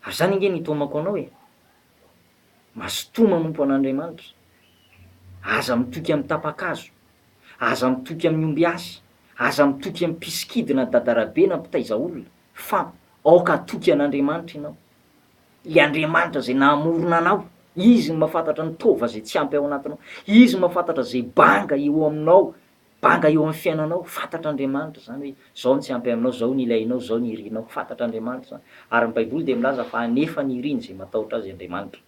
Ary zany nge nitomako anao e, mazotoa manompo an'Andriamanitra, aza mitoky amin'ny tapa-kazo, aza mitoky amin'ny omby asy, aza mitoky amin'ny pisikidina dadarabe na mpitaiza olona, fa aoka toky an'Andriamanitra ianao. Le Andriamanitra zay nahamorona anao, izy no mahafantatra ny tova zay tsy ampy ao anatinao, izy no mahafantatra zay banga eo aminao, banga eo amin'ny fiainanao. Fantatr'Andriamanitra zany hoe zao ny tsy ampy aminao, zao ny ilainao, zao ny irianao. Fantatr'Andriamanitra zany. Ary ny Baiboly de milaza fa anefa ny iriny zay matahotra azy Andriamanitra.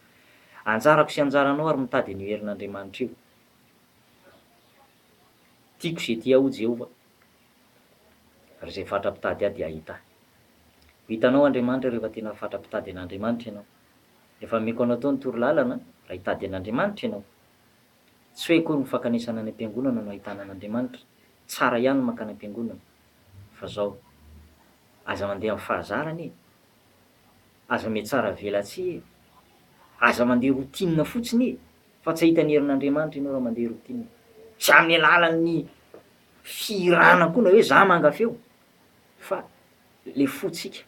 Anjarako sy anjaranao ary mitady ny herin'Andriamanitra io. Tiako zay tia ho Jehova, ary zay fatra-pitady ahy de ahita. Hitanao Andriamanitra rehefa tena fatra-pitady an'Andriamanitra ianao. Efa meko anao tao ny torolalana raha hitady an'Andriamanitra ianao. Tsy hoe akory mifakanesana any am-piangonana no ahitana an'Andriamanitra, tsara ihany mankany am-piangonana, fa zao aza mandeha amin'ny fahazarana e, aza mihatsara velatsihy e, aza mandeha routine fotsiny e, fa tsy ahita ny herin'Andriamanitra ianao raha mandeha routine. Tsy amin'ny alalan'ny firana koa na hoe za mangafeo, fa le fotsika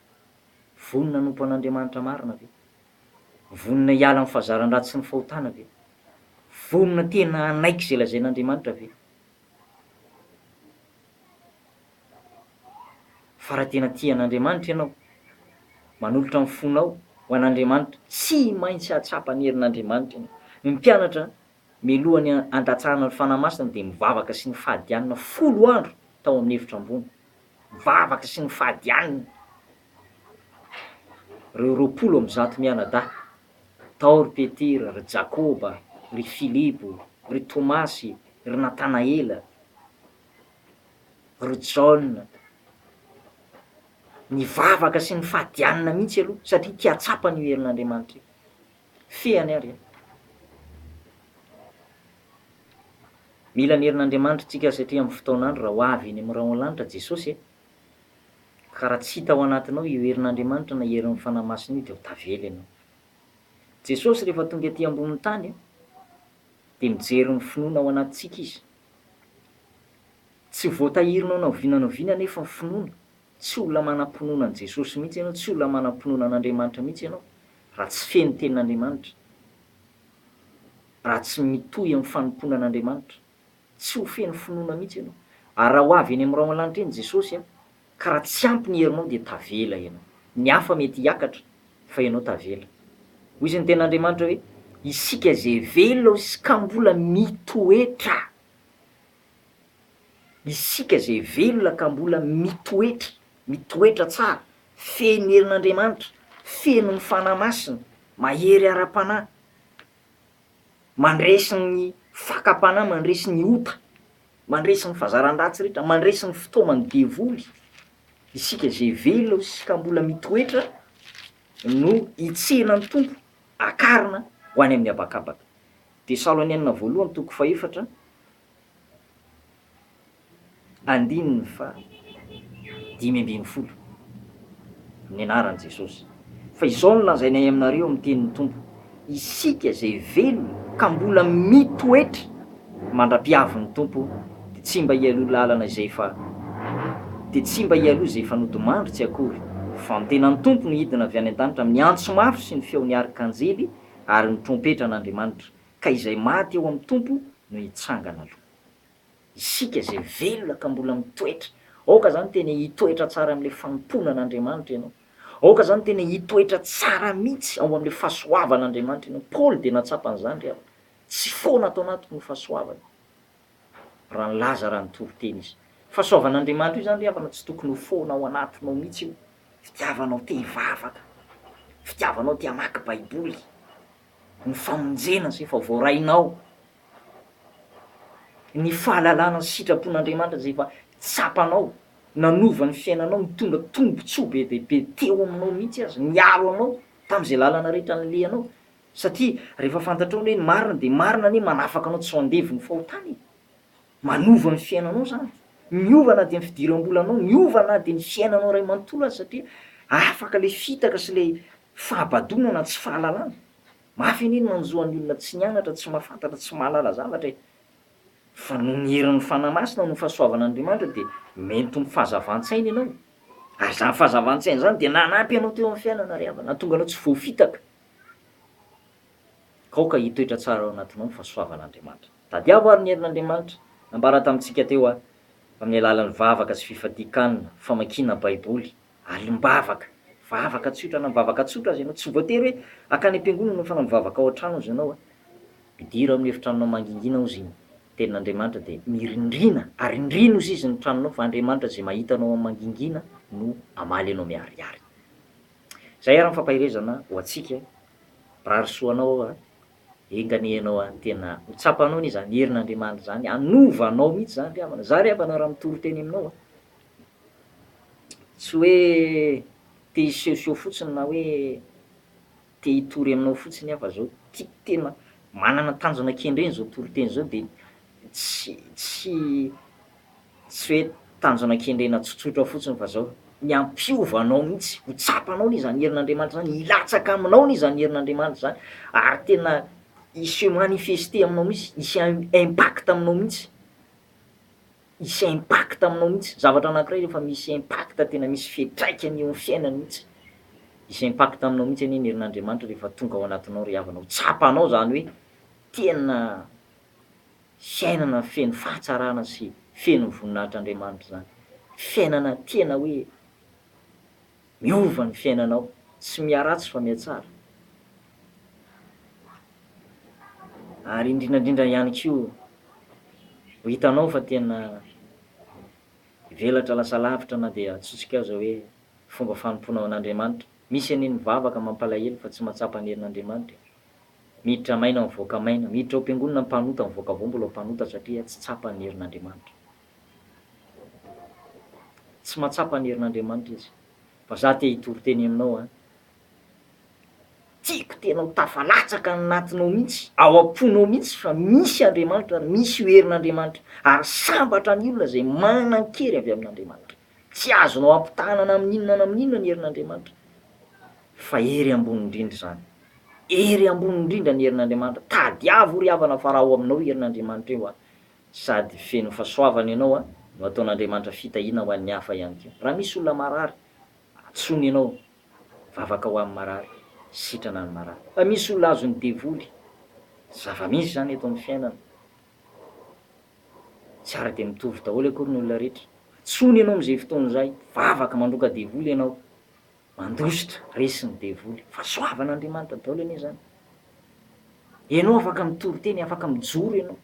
vonona nompo an'Andriamanitra marina ve, vonona hiala amin'ny fahazaran-dratsy sy ny fahotana ve, vonona tena anaiky zay lazain'Andriamanitra ve. Fa raha tena tia an'Andriamanitra ianao, manolotra amin'ny fonao ho an'Andriamanitra, tsy maintsy hahatsapa ny herin'Andriamanitra ianao. Ny mpianatra mialohan'ny andatsahana ny fanahy masina de mivavaka sy ny fahadianana 10 andro tao amin'ny efitra ambony, mivavaka sy ny fahadianana. Reo 20 mianadahy tao ry Petera, ry Jakoba, ry Filipo, ry Tomasy, ry Natanaela, ry Jaona, nivavaka sy ny fahadianana mihitsy aloha satria tia hatsapa ny herin'Andriamanitra. Feany ary mila ny herin'Andriamanitra tsika satria amin'ny fotoan'andro raha ho avy eny amin'ny rano lanitra Jesosy ka raha tsy hita ao anatinao io herin'Andriamanitra na herin'ny fanahy masina io de ho tavela ianao. Jesosy rehefa tonga aty ambonin'ny tany de mijery ny finoana ao anatintsika izy. Tsy voatahirinao na oviana nefa ny finoana. Tsy olona manam-pinoana an' Jesosy mihitsy ianao, tsy olona manam-pinoana an'Andriamanitra mihitsy ianao raha tsy feno tenin'Andriamanitra, raha tsy mitohy amin'ny fanompona an'Andriamanitra, tsy ho feno finoana mihitsy ianao. Ary raha ho avy eny amin'ny rano lanitra eny Jesosy ka raha tsy ampy ny herinao de tavela ianao. Ny hafa mety hiakatra fa ianao tavela. Hoy izy ny tenin'Andriamanitra hoe isika zay velona sy ka mbola mitoetra, isika zay velona ka mbola mitoetra, mitoetra tsara, feno herin'Andriamanitra, feno ny fanahy masina, mahery ara-panahy, mandresy ny fakam-panahy, mandresy ny ota, mandresy ny fahazaran-dratsy rehetra, mandresy ny fitaomany devoly. Isika zay velona sy ka mbola mitoetra no hitsenan'ny tompo akarina ho any amin'ny habakabaka. Tesalonianina 1:4, andininy fa 5:12 ny anaran'i Jesosy. Fa izao no lazainay aminareo amin'ny tenin'ny tompo, isika zay velona ka mbola mitoetra mandra-piavin'ny tompo de tsy mba hialoha lalana izay fa de tsy mba hialoha izay fa nodimandry tsy akory fa ny tenan'ny tompo no hidina avy any an-danitra amin'ny antso mafy sy ny feon'ny arikanjely ary ny trompetra an'Andriamanitra, ka izay maty eo amin'ny tompo no hitsangana aloha. Isika zay velona ka mbola mitoetra, aoka zany tena hitoetra tsara amin'le fanompona an'Andriamanitra ianao, aoka zany tena hitoetra tsara mihitsy ao amin'le fahasoavan'Andriamanitra ianao. Paoly de natsapan'izany ry havana, tsy foana atao anatiny ny fahasoavana raha nilaza raha nitory-teny izy. Fahasoavan'Andriamanitra io zany ry havana tsy tokony ho foana ao anatinao mihitsy io. Fitiavanao te hivavaka, fitiavanao te hamaky Baiboly, ny famonjena zay fa voarainao, ny fahalalana sy sitrapon'Andriamanitra zay efa tsapanao, nanova ny fiainanao, mitondra tombontsoa be dehibe teo aminao mihitsy azy, miaro anao tam'izay lalana rehetra nalehanao. Satria rehefa fantatrao hoe marina de marina anie manafaka anao tsy ho andevy ny fahotana, manova ny fiainanao zany, miova na de ny fidiram-bolanao, miova na de ny fiainanao ray manontolo azy, satria afaka le fitaka sy le fahabadonana tsy fahalalana. Mafy aniny manjoan'ny olona tsy nianatra, tsy mahafantatra, tsy mahalala zavatra fa noho ny herin'ny fanahy-masina no fahasoavan'Andriamanitra de mety fahazavantsaina ianao. Ary zany fahazavantsaina zany de nanampy anao teo amin'ny fiainana ry havana, nahatonga anao tsy voafitaka. Kaoka hitoetra tsara ao anatinao ny fahasoavan'Andriamanitra. Tadiavo ary ny herin'Andriamanitra nambara tamintsika teo amin'ny alalan'ny vavaka sy fifatikanana, famakiana baiboly, alim-bavaka, vavaka tsotra na mivavaka tsotra azy ianao, tsy voatery hoe akany am-piangonana fa na mivavaka ao an-trano azy ianao midira amin'ny efitranonao mangingina ozy iny tenin'Andriamanitra de mirindrina, ary indrina ozy izy ny tranonao fa Andriamanitra zay mahitanao amin'ny mangingina no amaly anao miariary. Zay ary mifampahirezana ho antsika, rarisoanao enganehanao tena ho tsapanao ny zany herin'Andriamanitra zany, anovanao mihitsy zany ry havana. Za ry havana raha mitoro teny aminao tsy hoe te hisehoseho fotsiny na hoe te hitory aminao fotsiny aho fa zao tiako tena manana tanjona kendreny zao toriteny zao de tsy hoe tanjona kendrena tsotsotra fotsiny fa zao ny ampiovanao mihitsy, ho tsapanao ny zany herin'Andriamanitra zany, hilatsaka aminao ny zany herin'Andriamanitra zany, ary tena hisy manifester aminao mihitsy, hisy impact aminao mihitsy, hisy impact aminao mihitsy. Zavatra anankiray rehefa misy impact tena misy fiantraikany eo amin'ny fiainany mihitsy, hisy impact aminao mihitsy anie ny herin'Andriamanitra rehefa tonga ao anatinao ry havana, ho tsapanao zany hoe tena fiainana feno fahatsarana sy feno voninahitr'Andriamanitra zany, fiainana tena hoe miova ny fiainanao, tsy miharatsy fa mihatsara. Ary indrindrandrindra ihany koa ho hitanao fa tena velatra lasa lavitra na de atsotsika azy hoe fomba fanompoana an'Andriamanitra. Misy anie ny vavaka mampalahelo fa tsy mahatsapa ny herin'Andriamanitra, miditra maina mivoaka maina, miditra ao am-piangonana mpanota mivoaka avao mbola mpanota satria tsy tsapany herin'Andriamanitra, tsy mahatsapa ny herin'Andriamanitra izy. Fa za te hitory teny aminao tiako tena ho tafalatsaka anatinao mihitsy, ao am-ponao mihitsy fa misy Andriamanitra, misy herin'Andriamanitra, ary sambatra ny olona zay manan-kery avy amin'Andriamanitra, tsy azonao ampitanana amin'inona na amin'inona ny herin'Andriamanitra, fa ery ambony indrindra zany, ery ambony indrindra ny herin'Andriamanitra. Tadiavo ry havana fa raha ao aminao herin'Andriamanitra eo sady feno fahasoavana ianao no ataon'Andriamanitra fitahiana ho an'ny hafa ihany koa. Raha misy olona marary, antsony ianao, vavaka ho amin'ny marary, sitrana ny marary. Fa misy olona azony devoly, zava-misy zany eto amin'ny fiainana, tsy ara de mitovy daholo akory ny olona rehetra, antsony ianao am'zay fotoana zay, vavaka mandroka devoly ianao, mandositra resy ny devoly, fahasoavan'Andriamanitra daholo anie zany. Ianao afaka mitory teny, afaka mijoro ianao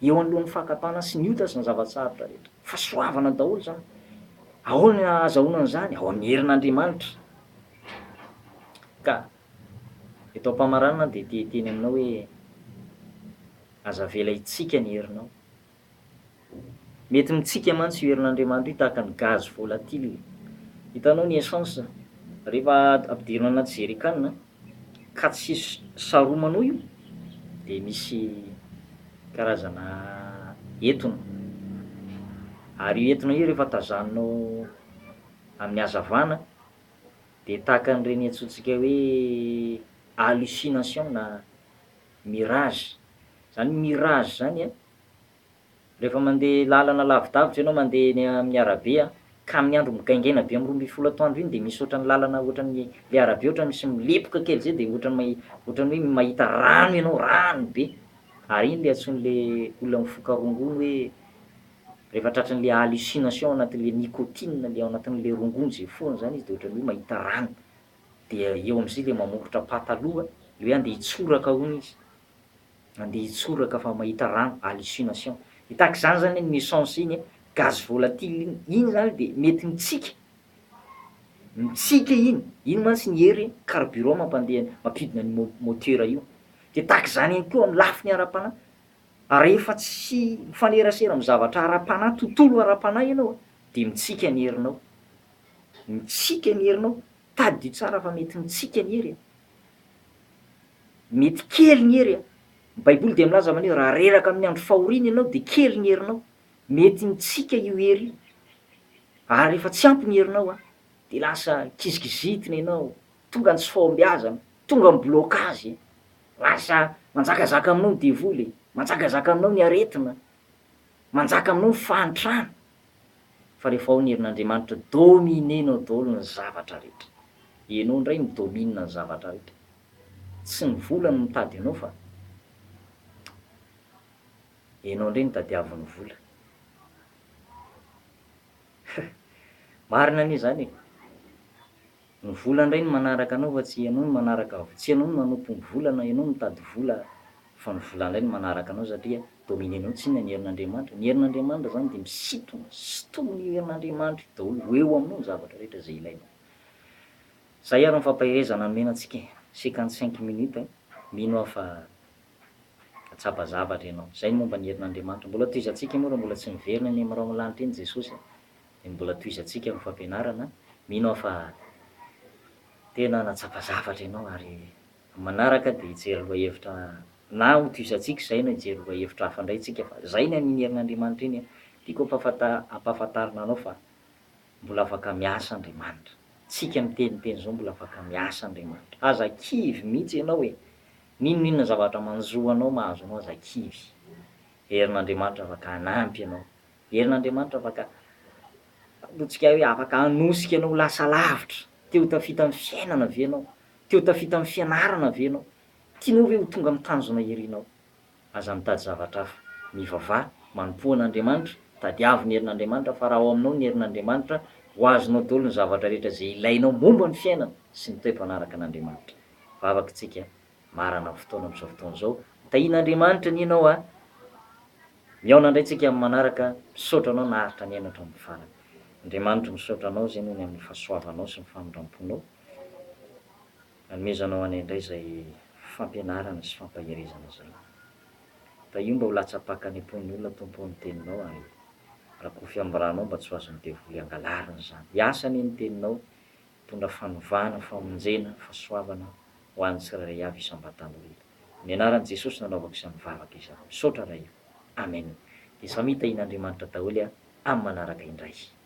eo anoloan'ny fakapana sy ny ota sy ny zavatsarotra rehetra, fahasoavana daholo zany. Ahoana ny ahazahoana an'izany? Ao amin'ny herin'Andriamanitra. Ka eto am-pamaranana de te hiteny aminao hoe aza avela hitsika ny herinao. Mety mitsika mantsy io herin'Andriamanitra io tahaka ny gaz volatile. Hitanao ny essence rehefa ampidirina anaty jerrycan ka tsy saromanao io de misy karazana etona, ary io etona io rehefa tazaninao amin'ny hazavana de tahaka an'ireny antsointsika hoe hallucination na mirage. Zany mirage zany rehefa mandeha lalana lavidavitra ianao mandeha eny amin'ny arabe ka amin'ny andro migaingaina be amin'ny 12 atoandro iny de misy ohatran'ny lalana ohatran'ny le arabe ohatran'ny misy milepoka kely zay de ohatran'ny hoe mahita rano ianao, rano be, ary iny le antsoin'le olona mifoka rongony hoe rehefa tratran'le hallucination anatin'le nicotine le ao anatin'le rongony zay foana zany izy de ohatran'ny hoe mahita rano, de eo am'zay le mamokatra pataloha le hoe andeha hitsoraka hono izy, andeha hitsoraka fa mahita rano, hallucination. De tahaka zany zany ny essence iny, gaz volatile iny zany de mety mitsika iny mantsy ny hery carburant mampandeha mampidina ny motera io. De tahaka zany ihany koa amin'ny lafiny ara-panahy, Ary rehefa tsy mifanerasera amin'ny zavatra ara-panahy, tontolo ara-panahy ianao de mitsika ny herinao, mitsika ny herinao, tadidio tsara fa mety mitsika ny hery, mety kely ny hery. Ny baiboly de milaza manio raha reraka amin'ny andro fahoriana ianao de kely ny herinao, mety mitsika io hery io. Ary rehefa tsy ampy ny herinao de lasa kizikizitina ianao, tonga ny tsy fahombiazana, tonga ny blocage, lasa manjakazaka aminao ny devoly, manjakazaka aminao ny aretina, manjaka aminao ny fahantrana. Fa rehefa ao ny herin'Andriamanitra dominenao daholo ny zavatra rehetra, ianao indray midomina ny zavatra rehetra, tsy ny vola no mitady anao fa ianao indray no tadiavin'ny vola. Marina anie zany e, ny vola indray no manaraka anao fa tsy ianao no manaraka tsy ianao no manompo ny vola na ianao no mitady vola, fa ny vola indray no manaraka anao satria dominenao tsy inona ny herin'Andriamanitra. Ny herin'Andriamanitra zany de misintona, sintoniny io herin'Andriamanitra io daholo, ho eo aminao ny zavatra rehetra zay ilainao. Zay ary ny fampahirezana nomena antsika e, 55 minutes mino aho fa atsapa zavatra ianao. Zay ny momba ny herin'Andriamanitra. Mbola tohizantsika moa raha mbola tsy miverina any amin'ny ranomanitra eny Jesosy de mbola tohizantsika amin'ny fampianarana. Mino aho fa tena natsapa zavatra ianao ary manaraka de hijery lohahevitra na ho tohizantsika zay na hijery lohahevitra hafa indray tsika fa zay ny amin'ny herin'Andriamanitra iny. Tiako ampahafantarina anao fa mbola afaka miasa Andriamanitra. Tsika miteniteny zao mbola afaka miasa Andriamanitra. Aza kivy mihitsy ianao e, n'inon'inona zavatra manjo anao mahazo anao aza kivy. Herin'Andriamanitra afaka hanampy anao, herin'Andriamanitra afaka ataontsika hoe afaka hanosika anao lasa lavitra. Te ho tafita amin'ny fiainana ve ianao? Te ho tafita amin'ny fianarana ve ianao? Tianao ve ho tonga amin'ny tanjona ierinao? Aza mitady zavatra hafa, mivavaha, manompo an'Andriamanitra, tadiavo ny herin'Andriamanitra fa raha ao aminao ny herin'Andriamanitra ho azonao daholo ny zavatra rehetra zay ilainao momba ny fiainana sy ny toe-panaraka an'Andriamanitra. Vavaka tsika, marana fotoana am'zao fotoana zao. Tahian'Andriamanitra anie ianao mihaona indray tsika amin'ny manaraka, misaotra anao naharitra ny henatra amin'ny farany. Andriamanitra misaotra anao zay nohony amin'ny fahasoavanao sy ny famindramponao. Hanomezanao anay indray zay fampianarana sy fampahirezana zay. Da io mba ho latsapaka any am-pon'ny olona tompo ny teninao ary rakofy amin'ny ranao mba tsy ho azon'ny devoly angalarina zany. Hiasa anie ny teninao, mitondra fanovana, famonjena, fahasoavana ho an'ny tsirairay avy isam-batan'olona. Ny anaran'i Jesosy nanaovako izany mivavaka izany. Misaotra raha io. Amen. De samy tahian'Andriamanitra daholo amin'ny manaraka indray.